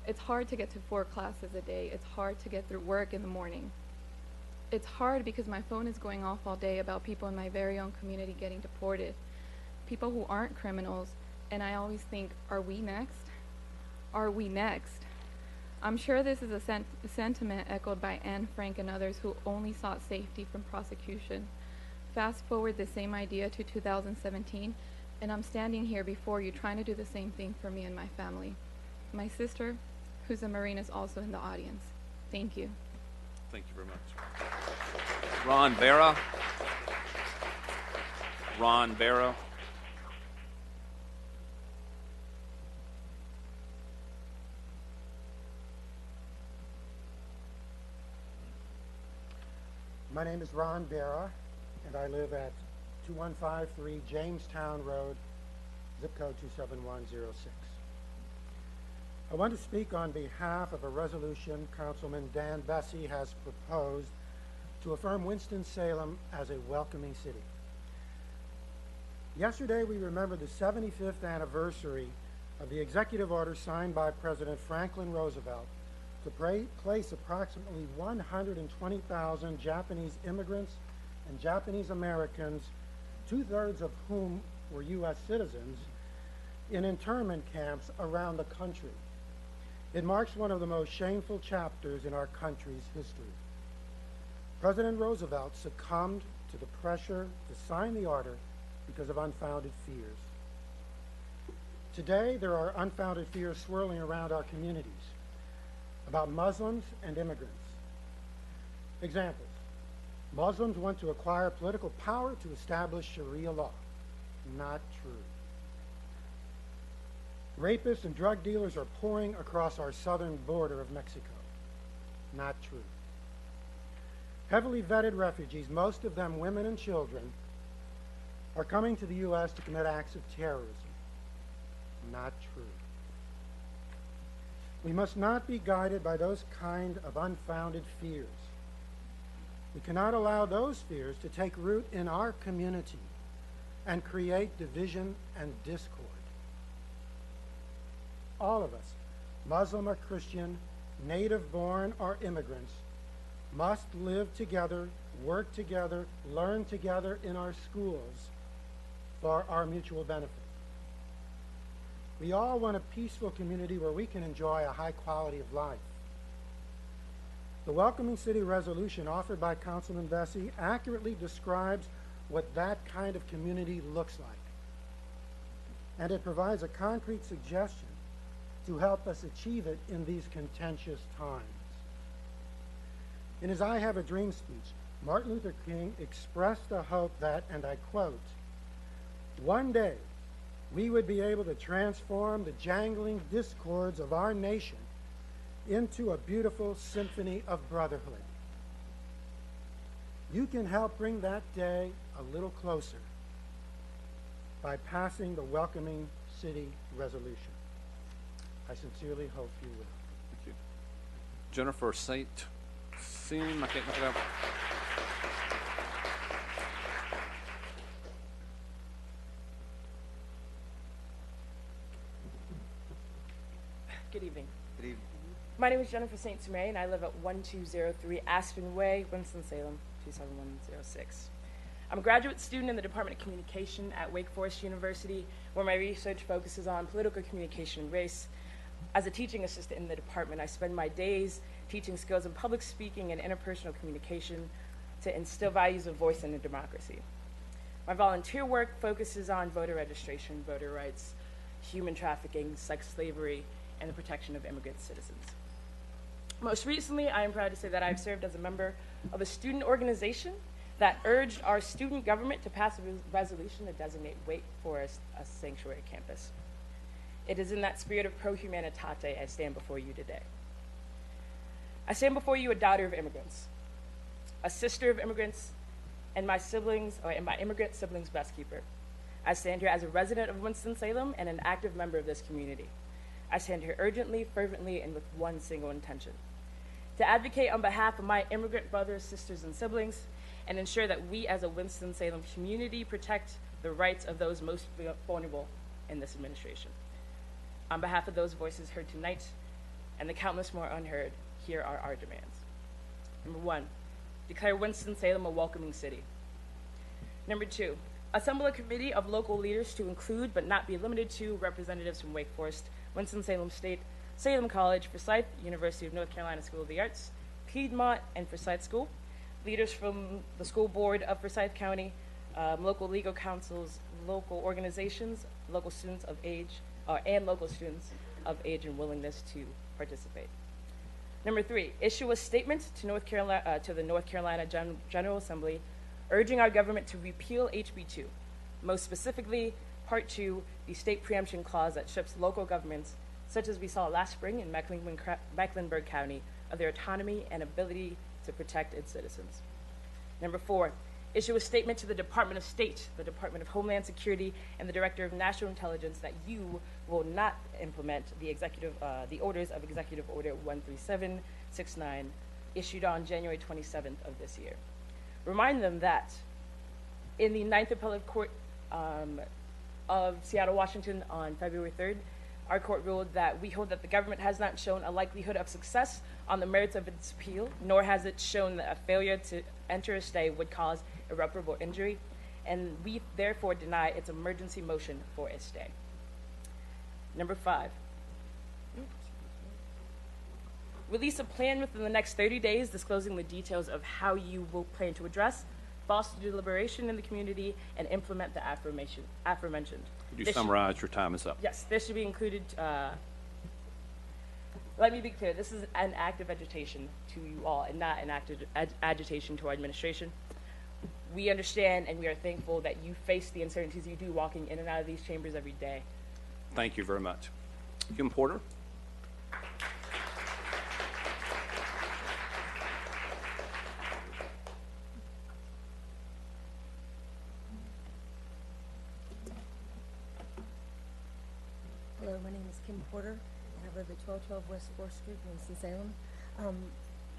It's hard to get to 4 classes a day. It's hard to get through work in the morning. It's hard because my phone is going off all day about people in my very own community getting deported, people who aren't criminals, and I always think, are we next? Are we next? I'm sure this is a sentiment echoed by Anne Frank and others who only sought safety from prosecution. Fast forward the same idea to 2017, and I'm standing here before you trying to do the same thing for me and my family. My sister, who's a Marine, is also in the audience. Thank you. Thank you very much. Ron Barra. Ron Barra. My name is Ron Barra, and I live at 2153 Jamestown Road, zip code 27106. I want to speak on behalf of a resolution Councilman Dan Bessie has proposed to affirm Winston-Salem as a welcoming city. Yesterday, we remembered the 75th anniversary of the executive order signed by President Franklin Roosevelt to place approximately 120,000 Japanese immigrants and Japanese Americans, 2/3 of whom were U.S. citizens, in internment camps around the country. It marks one of the most shameful chapters in our country's history. President Roosevelt succumbed to the pressure to sign the order because of unfounded fears. Today, there are unfounded fears swirling around our communities about Muslims and immigrants. Examples: Muslims want to acquire political power to establish Sharia law. Not true. Rapists and drug dealers are pouring across our southern border of Mexico. Not true. Heavily vetted refugees, most of them women and children, are coming to the U.S. to commit acts of terrorism. Not true. We must not be guided by those kind of unfounded fears. We cannot allow those fears to take root in our community and create division and discord. All of us, Muslim or Christian, native-born or immigrants, must live together, work together, learn together in our schools for our mutual benefit. We all want a peaceful community where we can enjoy a high quality of life. The Welcoming City resolution offered by Councilman Vesey accurately describes what that kind of community looks like. And it provides a concrete suggestion to help us achieve it in these contentious times. In his I Have a Dream speech, Martin Luther King expressed a hope that, and I quote, "One day we would be able to transform the jangling discords of our nation into a beautiful symphony of brotherhood." You can help bring that day a little closer by passing the Welcoming City resolution. I sincerely hope you will. Thank you. Jennifer St. Seam, I can't look it up. Good evening. Good evening. My name is Jennifer St. Simay, and I live at 1203 Aspen Way, Winston-Salem, 27106. I'm a graduate student in the Department of Communication at Wake Forest University, where my research focuses on political communication and race. As a teaching assistant in the department, I spend my days teaching skills in public speaking and interpersonal communication to instill values of voice and democracy. My volunteer work focuses on voter registration, voter rights, human trafficking, sex slavery, and the protection of immigrant citizens. Most recently, I am proud to say that I've served as a member of a student organization that urged our student government to pass a resolution to designate Wake Forest a sanctuary campus. It is in that spirit of pro humanitate I stand before you today. I stand before you a daughter of immigrants, a sister of immigrants, and my immigrant siblings' best keeper. I stand here as a resident of Winston-Salem and an active member of this community. I stand here urgently, fervently, and with one single intention: to advocate on behalf of my immigrant brothers, sisters, and siblings, and ensure that we as a Winston-Salem community protect the rights of those most vulnerable in this administration. On behalf of those voices heard tonight, and the countless more unheard, here are our demands. Number 1, declare Winston-Salem a welcoming city. Number 2, assemble a committee of local leaders to include, but not be limited to, representatives from Wake Forest, Winston-Salem State, Salem College, Forsyth, University of North Carolina School of the Arts, Piedmont, and Forsyth School, leaders from the school board of Forsyth County, local legal councils, local organizations, local students of age, and local students of age and willingness to participate. Number 3, issue a statement to the North Carolina General Assembly urging our government to repeal HB 2, most specifically Part 2, the state preemption clause that strips local governments, such as we saw last spring in Mecklenburg County, of their autonomy and ability to protect its citizens. Number 4, issue a statement to the Department of State, the Department of Homeland Security, and the Director of National Intelligence that you will not implement the orders of Executive Order 13769 issued on January 27th of this year. Remind them that in the 9th Appellate Court of Seattle, Washington on February 3rd, our court ruled that we hold that the government has not shown a likelihood of success on the merits of its appeal, nor has it shown that a failure to enter a stay would cause irreparable injury, and we therefore deny its emergency motion for a stay. Number 5, release a plan within the next 30 days disclosing the details of how you will plan to address, foster deliberation in the community, and implement the aforementioned. Could you summarize? Your time is up. Yes, this should be included. Let me be clear, this is an act of agitation to you all and not an act of agitation to our administration. We understand and we are thankful that you face the uncertainties you do walking in and out of these chambers every day. Thank you very much. Kim Porter. Hello, my name is Kim Porter, and I live at 1212 West 4th Street, Winston-Salem.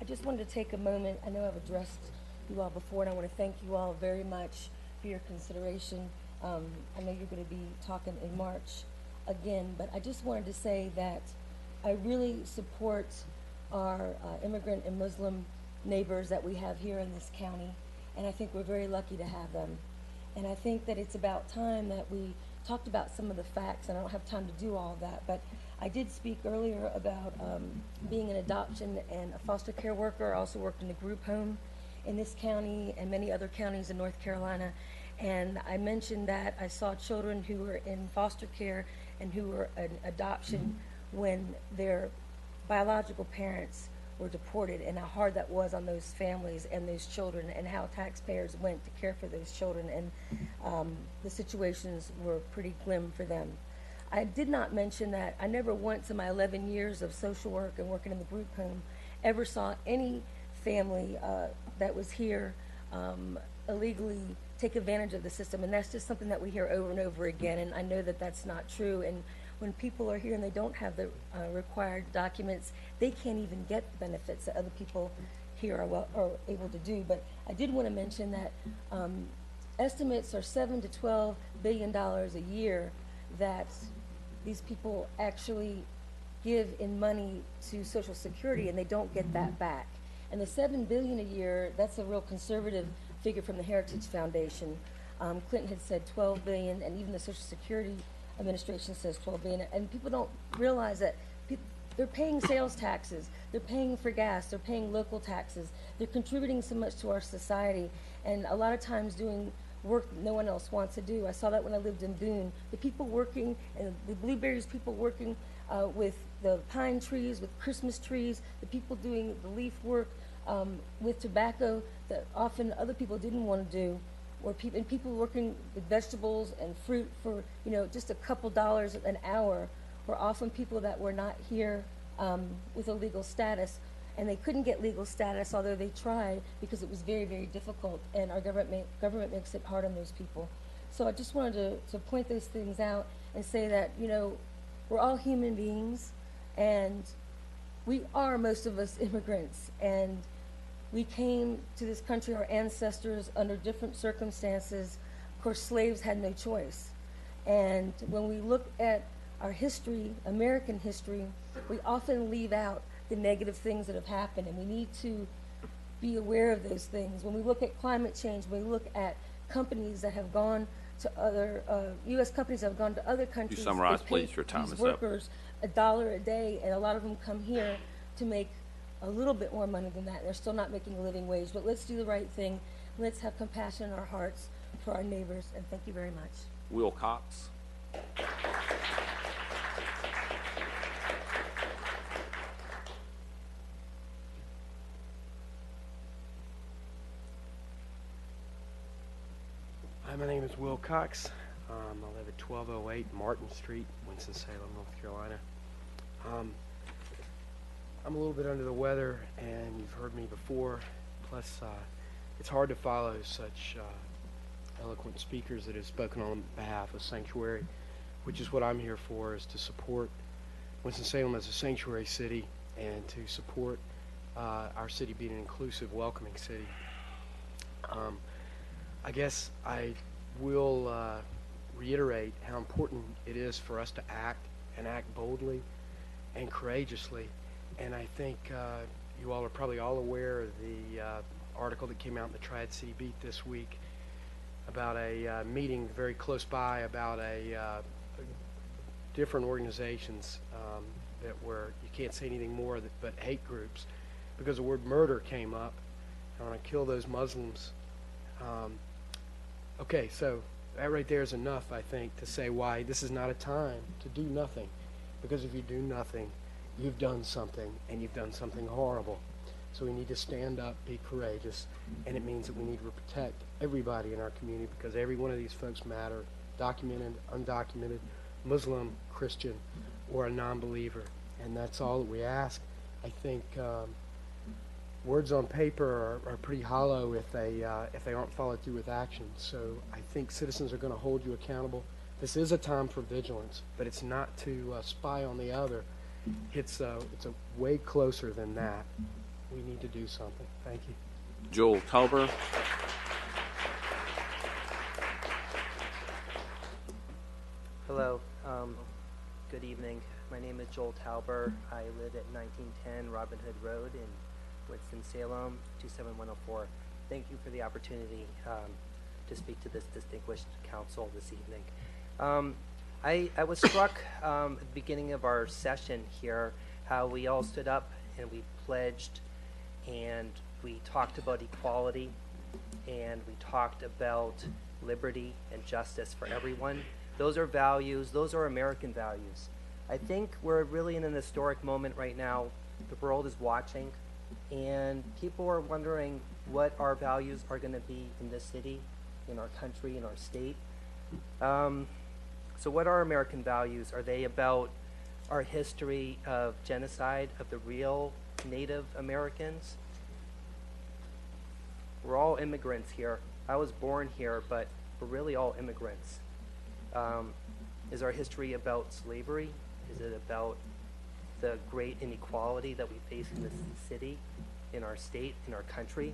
I just wanted to take a moment. I know I've addressed you all before, and I want to thank you all very much for your consideration. I know you're going to be talking in March again, but I just wanted to say that I really support our immigrant and Muslim neighbors that we have here in this county, and I think we're very lucky to have them. And I think that it's about time that we talked about some of the facts, and I don't have time to do all of that, but I did speak earlier about being an adoption and a foster care worker. I also worked in a group home in this county and many other counties in North Carolina. And I mentioned that I saw children who were in foster care and who were in adoption when their biological parents were deported, and how hard that was on those families and those children, and how taxpayers went to care for those children, and the situations were pretty grim for them. I did not mention that I never once in my 11 years of social work and working in the group home ever saw any family that was here illegally take advantage of the system, and that's just something that we hear over and over again, and I know that that's not true. And when people are here and they don't have the required documents, they can't even get the benefits that other people here are able to do. But I did want to mention that estimates are $7 to $12 billion a year that these people actually give in money to Social Security, and they don't get that back. And the $7 billion a year, that's a real conservative figure from the Heritage Foundation. Clinton had said $12 billion, and even the Social Security Administration says $12 billion. And people don't realize that they're paying sales taxes, they're paying for gas, they're paying local taxes, they're contributing so much to our society, and a lot of times doing work that no one else wants to do. I saw that when I lived in Boone. The people working, and the Blueberries people working with the pine trees, with Christmas trees, the people doing the leaf work with tobacco that often other people didn't want to do, or people working with vegetables and fruit for, you know, just a couple dollars an hour, were often people that were not here with a legal status, and they couldn't get legal status, although they tried, because it was very, very difficult, and our government makes it hard on those people. So I just wanted to point those things out and say that, you know, we're all human beings, and we are, most of us, immigrants, and we came to this country, our ancestors, under different circumstances. Of course, slaves had no choice. And when we look at our history, American history, we often leave out the negative things that have happened, and we need to be aware of those things. When we look at climate change, when we look at companies that have gone to other, U.S. companies that have gone to other countries. You summarize, please, your time these is up. workers $1 a day, and a lot of them come here to make a little bit more money than that, and they're still not making a living wage. But let's do the right thing. Let's have compassion in our hearts for our neighbors, and thank you very much. Will Cox. Hi, my name is Will Cox. I live at 1208 Martin Street, Winston-Salem, North Carolina. I'm a little bit under the weather, and you've heard me before. Plus, it's hard to follow such eloquent speakers that have spoken on behalf of Sanctuary, which is what I'm here for, is to support Winston-Salem as a sanctuary city and to support our city being an inclusive, welcoming city. I guess I will reiterate how important it is for us to act, and act boldly and courageously. And I think you all are probably all aware of the article that came out in the Tri-City Beat this week about a meeting very close by about different organizations that were, you can't say anything more but hate groups, because the word murder came up. I want to kill those Muslims. Okay, so that right there is enough, I think, to say why this is not a time to do nothing. Because if you do nothing, you've done something, and you've done something horrible. So we need to stand up, be courageous, and it means that we need to protect everybody in our community, because every one of these folks matter, documented, undocumented, Muslim, Christian, or a non-believer. And that's all that we ask. I think words on paper are pretty hollow if they aren't followed through with action. So I think citizens are going to hold you accountable. This is a time for vigilance, but it's not to spy on the other. It's a way closer than that. We need to do something. Thank you. Joel Tauber. Hello. Good evening. My name is Joel Tauber. I live at 1910 Robin Hood Road in Winston-Salem, 27104. Thank you for the opportunity to speak to this distinguished council this evening. I was struck at the beginning of our session here how we all stood up and we pledged and we talked about equality and we talked about liberty and justice for everyone. Those are values. Those are American values. I think we're really in an historic moment right now. The world is watching, and people are wondering what our values are going to be in this city, in our country, in our state. So what are American values? Are they about our history of genocide of the real Native Americans? We're all immigrants here. I was born here, but we're really all immigrants. Is our history about slavery? Is it about the great inequality that we face in this city, in our state, in our country?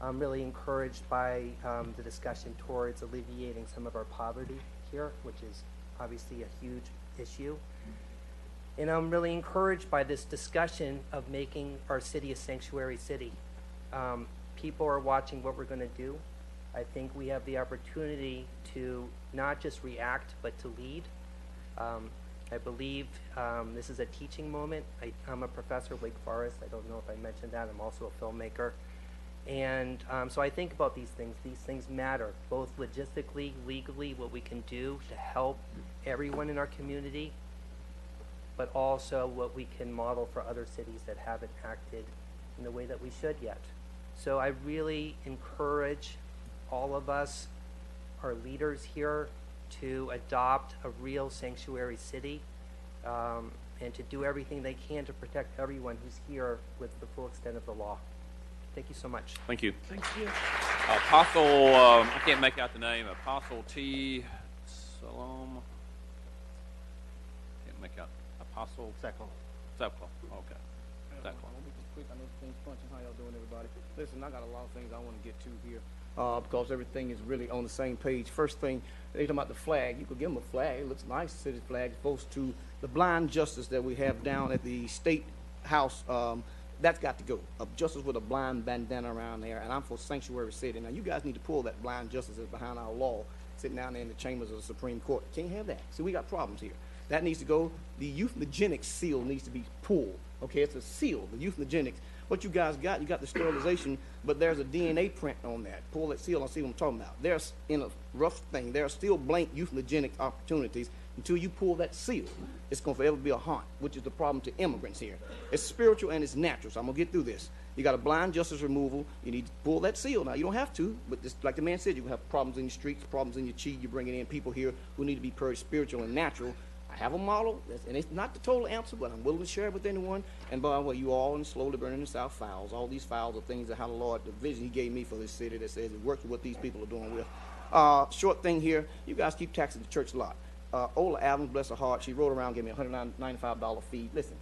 I'm really encouraged by the discussion towards alleviating some of our poverty here, which is obviously a huge issue. And I'm really encouraged by this discussion of making our city a sanctuary city. People are watching what we're going to do. I think we have the opportunity to not just react, but to lead. I believe this is a teaching moment. I'm a professor at Wake Forest. I don't know if I mentioned that. I'm also a filmmaker. And so I think about these things. These things matter, both logistically, legally, what we can do to help everyone in our community, but also what we can model for other cities that haven't acted in the way that we should yet. So I really encourage all of us, our leaders here, to adopt a real sanctuary city and to do everything they can to protect everyone who's here with the full extent of the law. Thank you so much. Thank you. Thank you. Apostle, I can't make out the name, Apostle T. Salom. Can't make out. Apostle Seklo. Seklo. Okay. Seklo. Quick, I know things punching. How y'all doing, everybody? Listen, I got a lot of things I want to get to here because everything is really on the same page. First thing, they talking about the flag. You could give them a flag. It looks nice, city flag, opposed to the blind justice that we have down at the State House. That's got to go. A justice with a blind bandana around there, and I'm for sanctuary city. Now, you guys need to pull that blind justice that's behind our law, sitting down there in the chambers of the Supreme Court. Can't have that. See, we got problems here. That needs to go. The eugenics seal needs to be pulled. Okay, it's a seal, the eugenics. What you guys got, you got the sterilization, but there's a DNA print on that. Pull that seal and see what I'm talking about. There's, in a rough thing, there are still blank euthanatic opportunities until you pull that seal. It's going to forever be a haunt, which is the problem to immigrants here. It's spiritual and it's natural, so I'm going to get through this. You got a blind justice removal. You need to pull that seal. Now, you don't have to, but just like the man said, you can have problems in your streets, problems in your chi. You're bringing in people here who need to be purged spiritual and natural. I have a model, and it's not the total answer, but I'm willing to share it with anyone. And by the way, you all in slowly burning the South files. All these files are things that how the Lord, the vision He gave me for this city that says it works with what these people are doing with. Short thing here, you guys keep taxing the church a lot. Ola Adams, bless her heart, she rode around, gave me a $195 fee. Listen,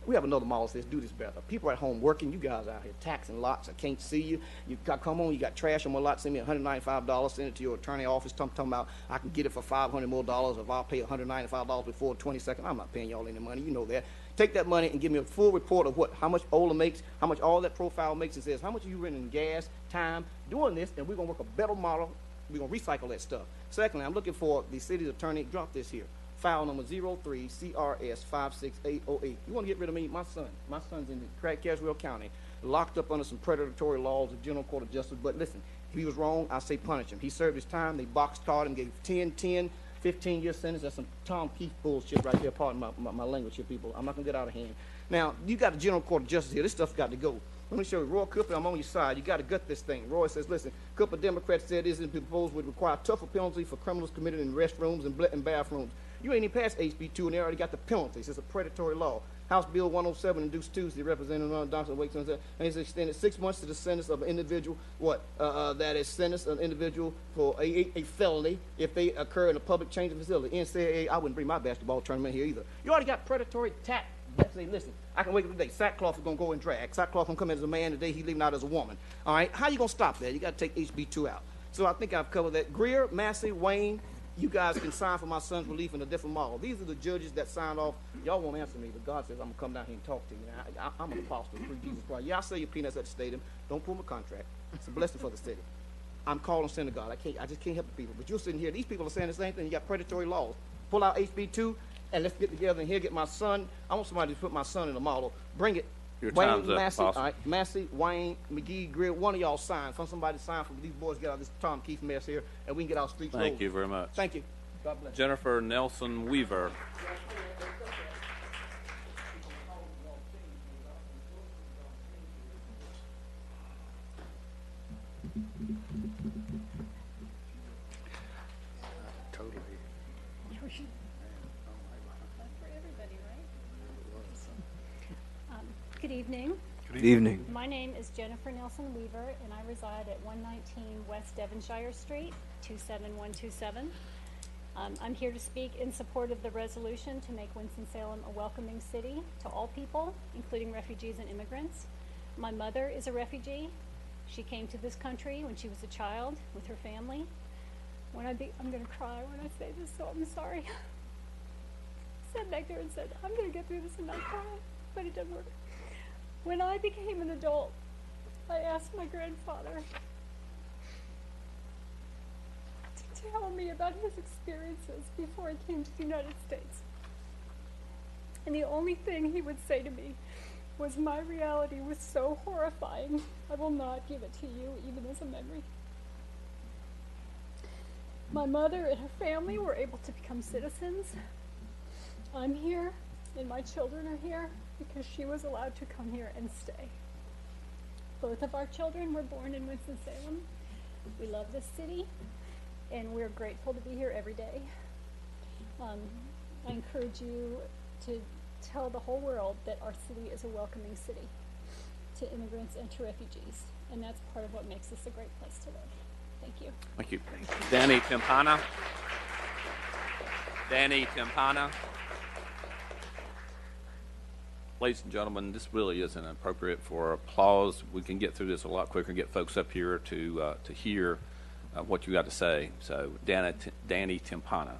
we have another model that says do this better. People at home working, you guys out here taxing lots. I can't see you. You got come on, you got trash on my lot. Send me $195. Send it to your attorney office. Talking about I can get it for $500 more if I'll pay $195 before the 22nd. I'm not paying y'all any money. You know that. Take that money and give me a full report of how much Ola makes, how much all that profile makes, and says how much are you renting gas, time, doing this, and we're gonna work a better model. We're gonna recycle that stuff. Secondly, I'm looking for the city's attorney. Drop this here. File number 03 CRS 56808. You want to get rid of me? My son's in Caswell County, locked up under some predatory laws of General Court of Justice. But listen, if he was wrong, I say punish him. He served his time. They boxcarred him, gave 10, 15-year sentence. That's some Tom Keefe bullshit right there. Pardon my language here, people. I'm not gonna get out of hand. Now, you got the General Court of Justice here. This stuff's got to go. Let me show you. Roy Cooper, I'm on your side. You got to gut this thing. Roy says, listen, Cooper Democrats said this proposed would require tougher penalties for criminals committed in restrooms and bathrooms. You ain't even passed HB2, and they already got the penalties. It's a predatory law. House Bill 107 introduced Tuesday, Representative Dr. Wakes, and he's extended 6 months to the sentence of an individual, that is sentenced an individual for a felony if they occur in a public changing facility. NCAA, I wouldn't bring my basketball tournament here either. You already got predatory attack Say, listen, I can wake up today. Sackcloth is gonna go in drag. Sackcloth gonna come in as a man today. He leaving out as a woman. All right, how you gonna stop that? You got to take HB2 out. So I think I've covered that. Greer, Massey, Wayne, you guys can sign for my son's relief in a different model. These are the judges that signed off. Y'all won't answer me, but God says I'm gonna come down here and talk to you. Now, I'm an apostle, through Jesus Christ. Yeah, I sell your peanuts at the stadium. Don't pull my contract. It's a blessing for the city. I'm calling synagogue. I just can't help the people. But you're sitting here. These people are saying the same thing. You got predatory laws. Pull out HB2 and let's get together and here get my son. I want somebody to put my son in the model. Bring it. Your Wayne, time's up, Massey, Apostle. all right, Massey, Wayne, McGee, Greer, one of y'all sign. Somebody sign for these boys get out of this Tom Keefe mess here, and we can get our streets rolling. Thank you very much. Thank you. God bless. Jennifer Nelson Weaver. Totally. Good evening. Good evening. My name is Jennifer Nelson Weaver, and I reside at 119 West Devonshire Street, 27127. I'm here to speak in support of the resolution to make Winston-Salem a welcoming city to all people, including refugees and immigrants. My mother is a refugee. She came to this country when she was a child with her family. I'm going to cry when I say this, so I'm sorry. I sat back there and said, I'm going to get through this and not cry, but it doesn't work. When I became an adult, I asked my grandfather to tell me about his experiences before he came to the United States. And the only thing he would say to me was, my reality was so horrifying, I will not give it to you, even as a memory. My mother and her family were able to become citizens. I'm here, and my children are here because she was allowed to come here and stay. Both of our children were born in Winston-Salem. We love this city, and we're grateful to be here every day. I encourage you to tell the whole world that our city is a welcoming city to immigrants and to refugees, and that's part of what makes this a great place to live. Thank you. Thank you. Danny Timpana. Danny Timpana. Ladies and gentlemen, this really isn't appropriate for applause. We can get through this a lot quicker and get folks up here to hear what you got to say. So, Danny Timpana.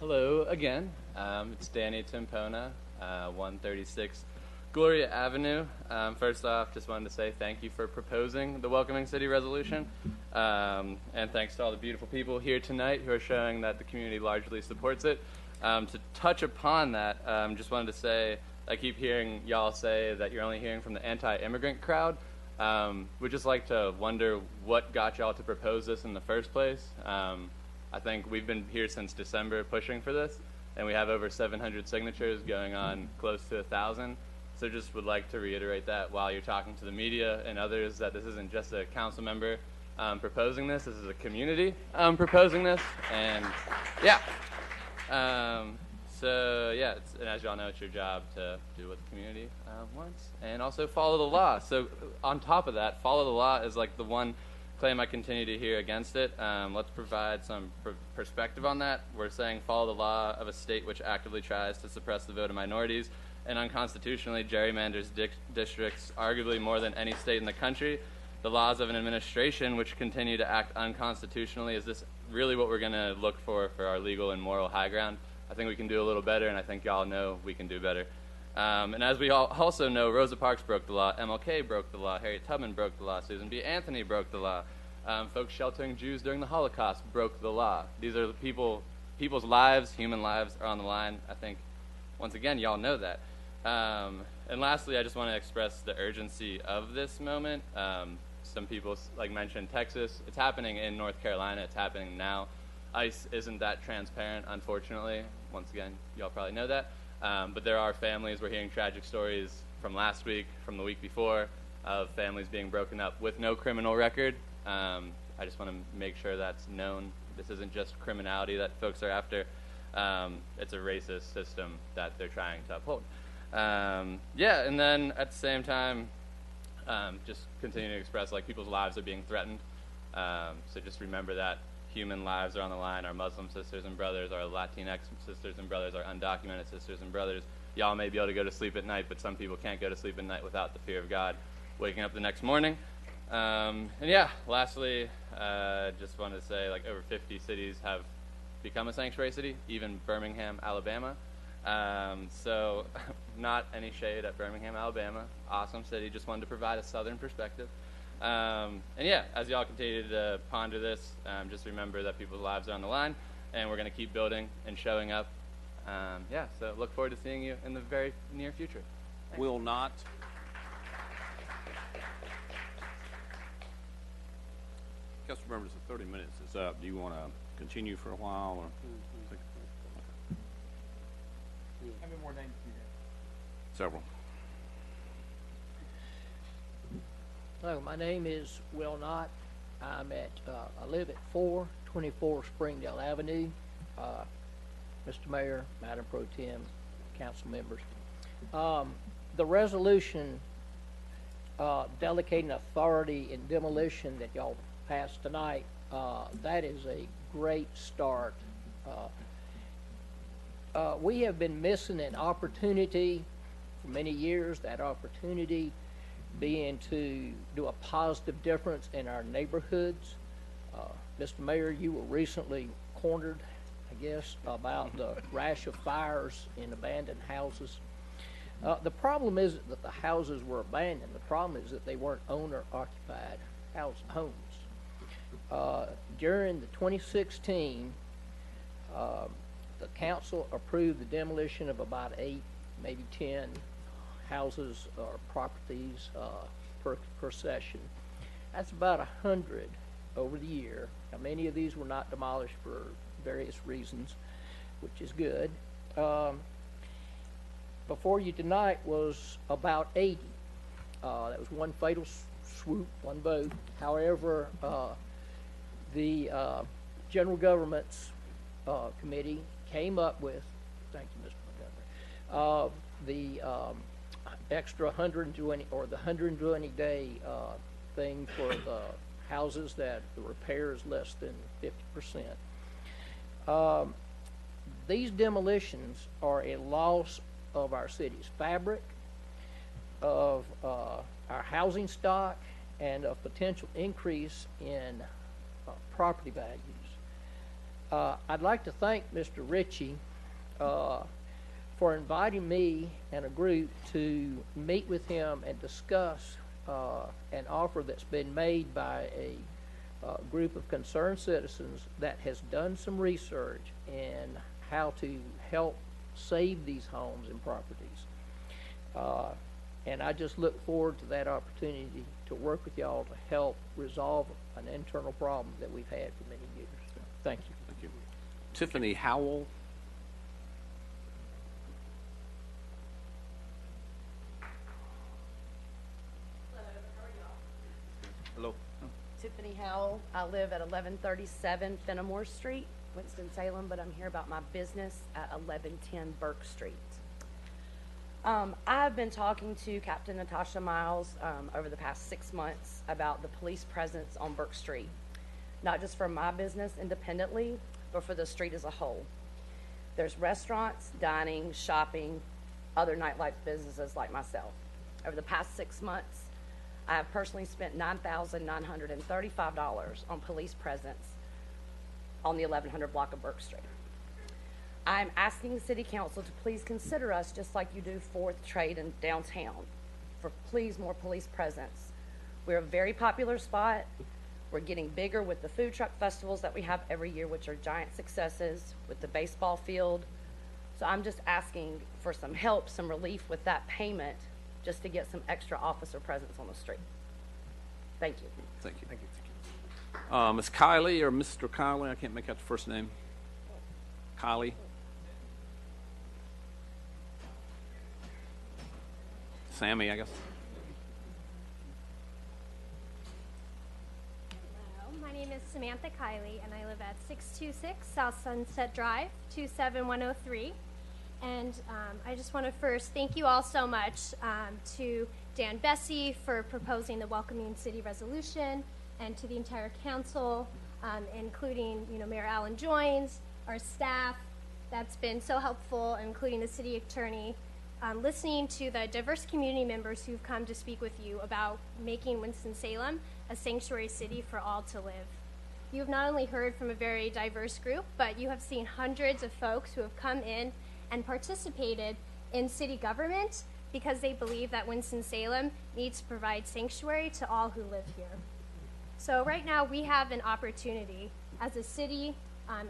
Hello again. It's Danny Timpona, 136 Gloria Avenue. First off, just wanted to say thank you for proposing the Welcoming City Resolution. And thanks to all the beautiful people here tonight who are showing that the community largely supports it. To touch upon that, just wanted to say, I keep hearing y'all say that you're only hearing from the anti-immigrant crowd. We'd just like to wonder what got y'all to propose this in the first place. I think we've been here since December pushing for this, and we have over 700 signatures going on close to 1,000. So just would like to reiterate that while you're talking to the media and others, that this isn't just a council member proposing this. This is a community proposing this, and yeah. So yeah, and as y'all know, it's your job to do what the community wants, and also follow the law. So on top of that, follow the law is like the one claim I continue to hear against it. Let's provide some perspective on that. We're saying follow the law of a state which actively tries to suppress the vote of minorities and unconstitutionally gerrymanders districts arguably more than any state in the country. The laws of an administration which continue to act unconstitutionally. Is this really what we're going to look for our legal and moral high ground? I think we can do a little better, and I think y'all know we can do better. And as we all also know, Rosa Parks broke the law, MLK broke the law, Harriet Tubman broke the law, Susan B. Anthony broke the law, folks sheltering Jews during the Holocaust broke the law. These are the people's lives, human lives are on the line. I think, once again, y'all know that. And lastly, I just want to express the urgency of this moment. Some people mentioned Texas. It's happening in North Carolina. It's happening now. ICE isn't that transparent, unfortunately. Once again, y'all probably know that. But there are families. We're hearing tragic stories from last week, from the week before, of families being broken up with no criminal record. I just want to make sure that's known. This isn't just criminality that folks are after. It's a racist system that they're trying to uphold. Yeah, and then at the same time, just continue to express people's lives are being threatened. So just remember that human lives are on the line. Our Muslim sisters and brothers, our Latinx sisters and brothers, our undocumented sisters and brothers. Y'all may be able to go to sleep at night, but some people can't go to sleep at night without the fear of God waking up the next morning. And yeah, lastly, just wanted to say, like, over 50 cities have become a sanctuary city, even Birmingham, Alabama. So not any shade at Birmingham, Alabama. Awesome city. Just wanted to provide a southern perspective. And yeah, as y'all continue to ponder this, just remember that people's lives are on the line, and we're going to keep building and showing up. Yeah, so look forward to seeing you in the very near future. Thanks. Will not. Council members, the 30 minutes is up. Do you want to continue for a while? Or How many more names do you have? several. Hello, my name is Will Knott. I live at 424 Springdale Avenue. Mr. Mayor, Madam Pro Tem, council members. The resolution delegating authority in demolition that y'all passed tonight, that is a great start. We have been missing an opportunity for many years, that opportunity being to do a positive difference in our neighborhoods. Mr. Mayor, you were recently cornered, I guess, about the rash of fires in abandoned houses. The problem isn't that the houses were abandoned. The problem is that they weren't owner-occupied homes. During the 2016, the council approved the demolition of about 8, maybe 10 houses or properties per session. That's about 100 over the year. Now, many of these were not demolished for various reasons, which is good. Before you tonight was about 80. That was one fatal swoop, one vote. However, the General Government's Committee came up with, thank you, Mr. Montgomery, the extra 120, or the 120-day thing for the houses that the repair is less than 50%. These demolitions are a loss of our city's fabric, of our housing stock, and of potential increase in property values. I'd like to thank Mr. Ritchie for inviting me and a group to meet with him and discuss an offer that's been made by a group of concerned citizens that has done some research in how to help save these homes and properties. And I just look forward to that opportunity to work with y'all to help resolve an internal problem that we've had for many years. Thank you. Thank you. Tiffany Howell. Hello. Tiffany Howell. I live at 1137 Fenimore Street, Winston-Salem, but I'm here about my business at 1110 Burke Street. I've been talking to Captain Natasha Miles over the past 6 months about the police presence on Burke Street, not just for my business independently, but for the street as a whole. There's restaurants, dining, shopping, other nightlife businesses like myself. Over the past 6 months, I have personally spent $9,935 on police presence on the 1100 block of Burke Street. I'm asking the City Council to please consider us just like you do 4th Trade and downtown for please more police presence. We're a very popular spot. We're getting bigger with the food truck festivals that we have every year, which are giant successes, with the baseball field. So I'm just asking for some help, some relief with that payment, just to get some extra officer presence on the street. Thank you. Thank you. Thank you. Ms. Kylie or Mr. Kylie, I can't make out the first name. Kylie. Sammy, I guess. Hello, my name is Samantha Kiley, and I live at 626 South Sunset Drive, 27103. And I just want to first thank you all so much to Dan Bessie for proposing the Welcoming City Resolution, and to the entire council including, Mayor Allen Joins, our staff, that's been so helpful, including the city attorney, listening to the diverse community members who've come to speak with you about making Winston-Salem a sanctuary city for all to live. You have not only heard from a very diverse group, but you have seen hundreds of folks who have come in and participated in city government because they believe that Winston-Salem needs to provide sanctuary to all who live here. So right now we have an opportunity as a city,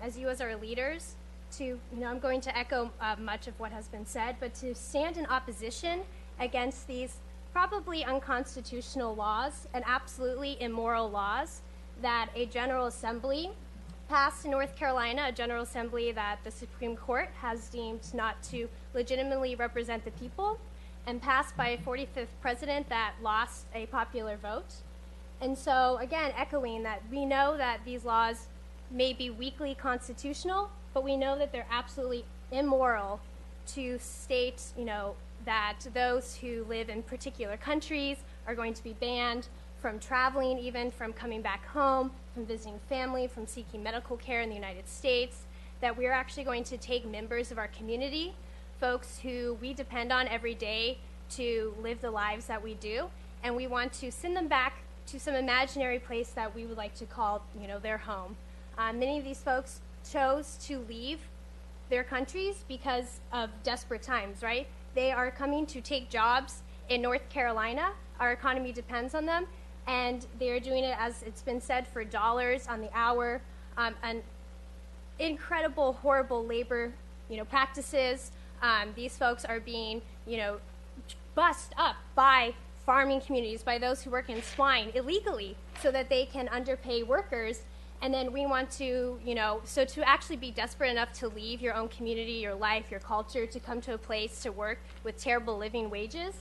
as you as our leaders, to, I'm going to echo much of what has been said, but to stand in opposition against these probably unconstitutional laws and absolutely immoral laws that a General Assembly passed in North Carolina, a General Assembly that the Supreme Court has deemed not to legitimately represent the people, and passed by a 45th president that lost a popular vote. And so, again, echoing that we know that these laws may be weakly constitutional, but we know that they're absolutely immoral to state, that those who live in particular countries are going to be banned from traveling, even from coming back home, from visiting family, from seeking medical care in the United States, that we're actually going to take members of our community, folks who we depend on every day to live the lives that we do, and we want to send them back to some imaginary place that we would like to call, their home. Many of these folks chose to leave their countries because of desperate times, right? They are coming to take jobs in North Carolina. Our economy depends on them, and they are doing it, as it's been said, for dollars on the hour, and incredible, horrible labor, practices. These folks are being, bussed up by farming communities, by those who work in swine illegally, so that they can underpay workers. And then we want to, so to actually be desperate enough to leave your own community, your life, your culture, to come to a place to work with terrible living wages,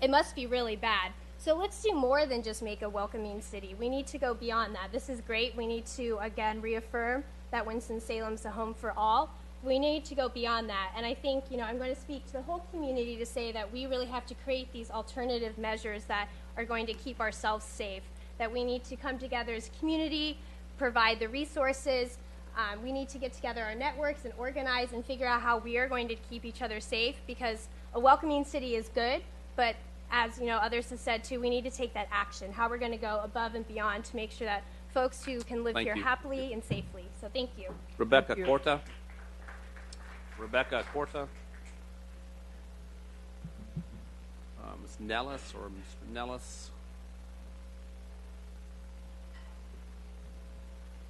it must be really bad. So let's do more than just make a welcoming city. We need to go beyond that. This is great. We need to, again, reaffirm that Winston-Salem's a home for all. We need to go beyond that. And I think, I'm going to speak to the whole community to say that we really have to create these alternative measures that are going to keep ourselves safe, that we need to come together as a community, provide the resources. We need to get together our networks and organize and figure out how we are going to keep each other safe, because a welcoming city is good, but as others have said too, we need to take that action, how we're going to go above and beyond to make sure that folks who can live here happily and safely. So thank you. Rebecca Corta. Rebecca Corta. Ms. Nellis or Mr. Nellis.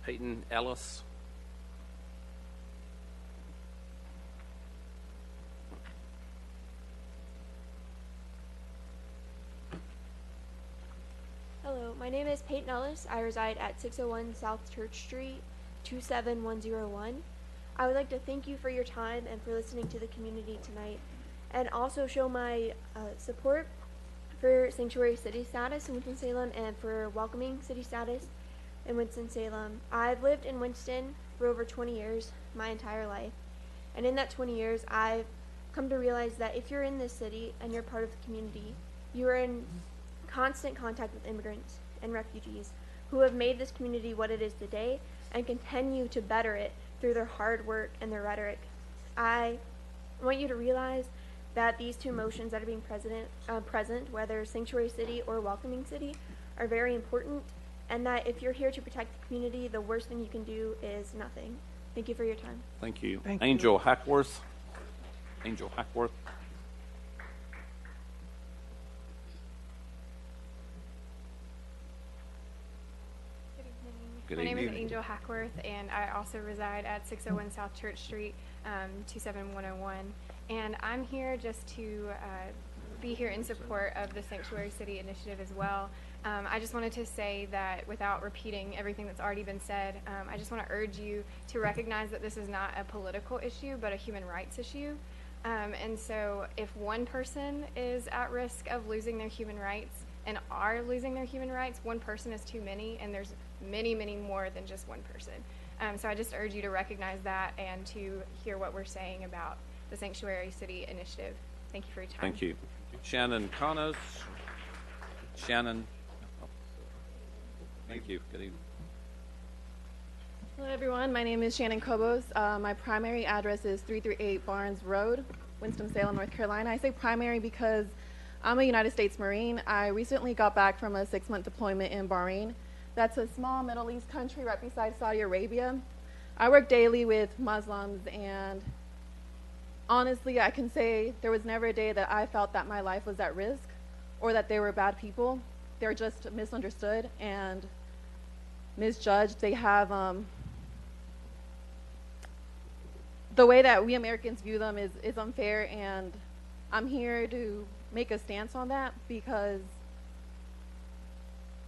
Peyton Ellis. Hello, my name is Peyton Ellis. I reside at 601 South Church Street, 27101. I would like to thank you for your time and for listening to the community tonight, and also show my support for sanctuary city status in Winston-Salem and for welcoming city status in Winston-Salem. I've lived in Winston for over 20 years, my entire life, and in that 20 years I've come to realize that if you're in this city and you're part of the community, you are in constant contact with immigrants and refugees who have made this community what it is today and continue to better it through their hard work and their rhetoric. I want you to realize that these two motions that are being present, whether sanctuary city or welcoming city, are very important, and that if you're here to protect the community, the worst thing you can do is nothing. Thank you for your time. Thank you. Thank Angel Hackworth. Angel Hackworth. Good My evening. name is Angel Hackworth, and I also reside at 601 South Church Street, 27101. And I'm here just to be here in support of the Sanctuary City Initiative as well. I just wanted to say that without repeating everything that's already been said, I just want to urge you to recognize that this is not a political issue, but a human rights issue. And so if one person is at risk of losing their human rights and are losing their human rights, one person is too many, and there's many, many more than just one person. So I just urge you to recognize that and to hear what we're saying about the Sanctuary City Initiative. Thank you for your time. Thank you. Shannon Conos. Shannon. Thank you. Good evening. Hello everyone, my name is Shannon Kobos. My primary address is 338 Barnes Road, Winston-Salem, North Carolina. I say primary because I'm a United States Marine. I recently got back from a 6-month deployment in Bahrain. That's a small Middle East country right beside Saudi Arabia. I work daily with Muslims, and honestly, I can say there was never a day that I felt that my life was at risk or that they were bad people. They're just misunderstood and misjudged. They have the way that we Americans view them is unfair, and I'm here to make a stance on that because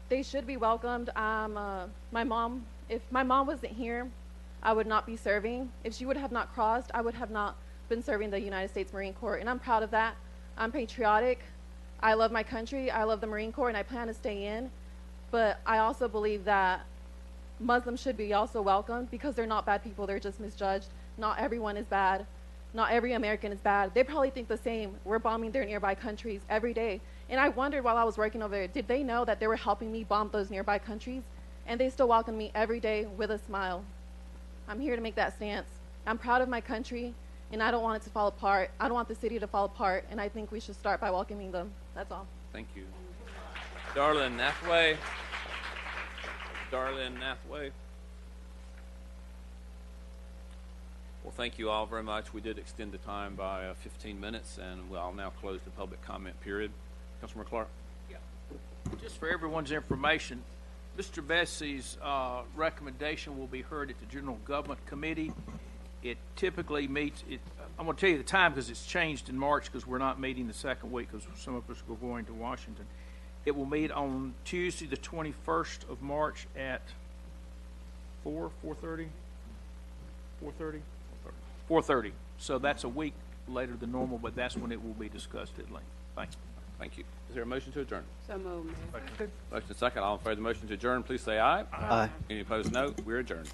they should be welcomed. My mom, if my mom wasn't here, I would not be serving. If she would have not crossed, I would have not been serving the United States Marine Corps, and I'm proud of that. I'm patriotic. I love my country. I love the Marine Corps, and I plan to stay in. But I also believe that Muslims should be also welcomed because they're not bad people. They're just misjudged. Not everyone is bad. Not every American is bad. They probably think the same. We're bombing their nearby countries every day. And I wondered while I was working over there, did they know that they were helping me bomb those nearby countries? And they still welcome me every day with a smile. I'm here to make that stance. I'm proud of my country, and I don't want it to fall apart. I don't want the city to fall apart, and I think we should start by welcoming them. That's all. Thank you. Darlene Nathway. Darlene Nathway. Well, thank you all very much. We did extend the time by 15 minutes, and I'll now close the public comment period. Councilmember Clark. Yeah. Just for everyone's information, Mr. Vessey's recommendation will be heard at the General Government Committee. It typically meets, I'm going to tell you the time because it's changed in March because we're not meeting the second week because some of us are going to Washington. It will meet on Tuesday, the 21st of March at 4:30. 4:30. So that's a week later than normal, but that's when it will be discussed at length. Thank you. Thank you. Is there a motion to adjourn? So moved. Motion second. All in favor of the motion to adjourn, please say aye. Aye. Any opposed, no. We're adjourned.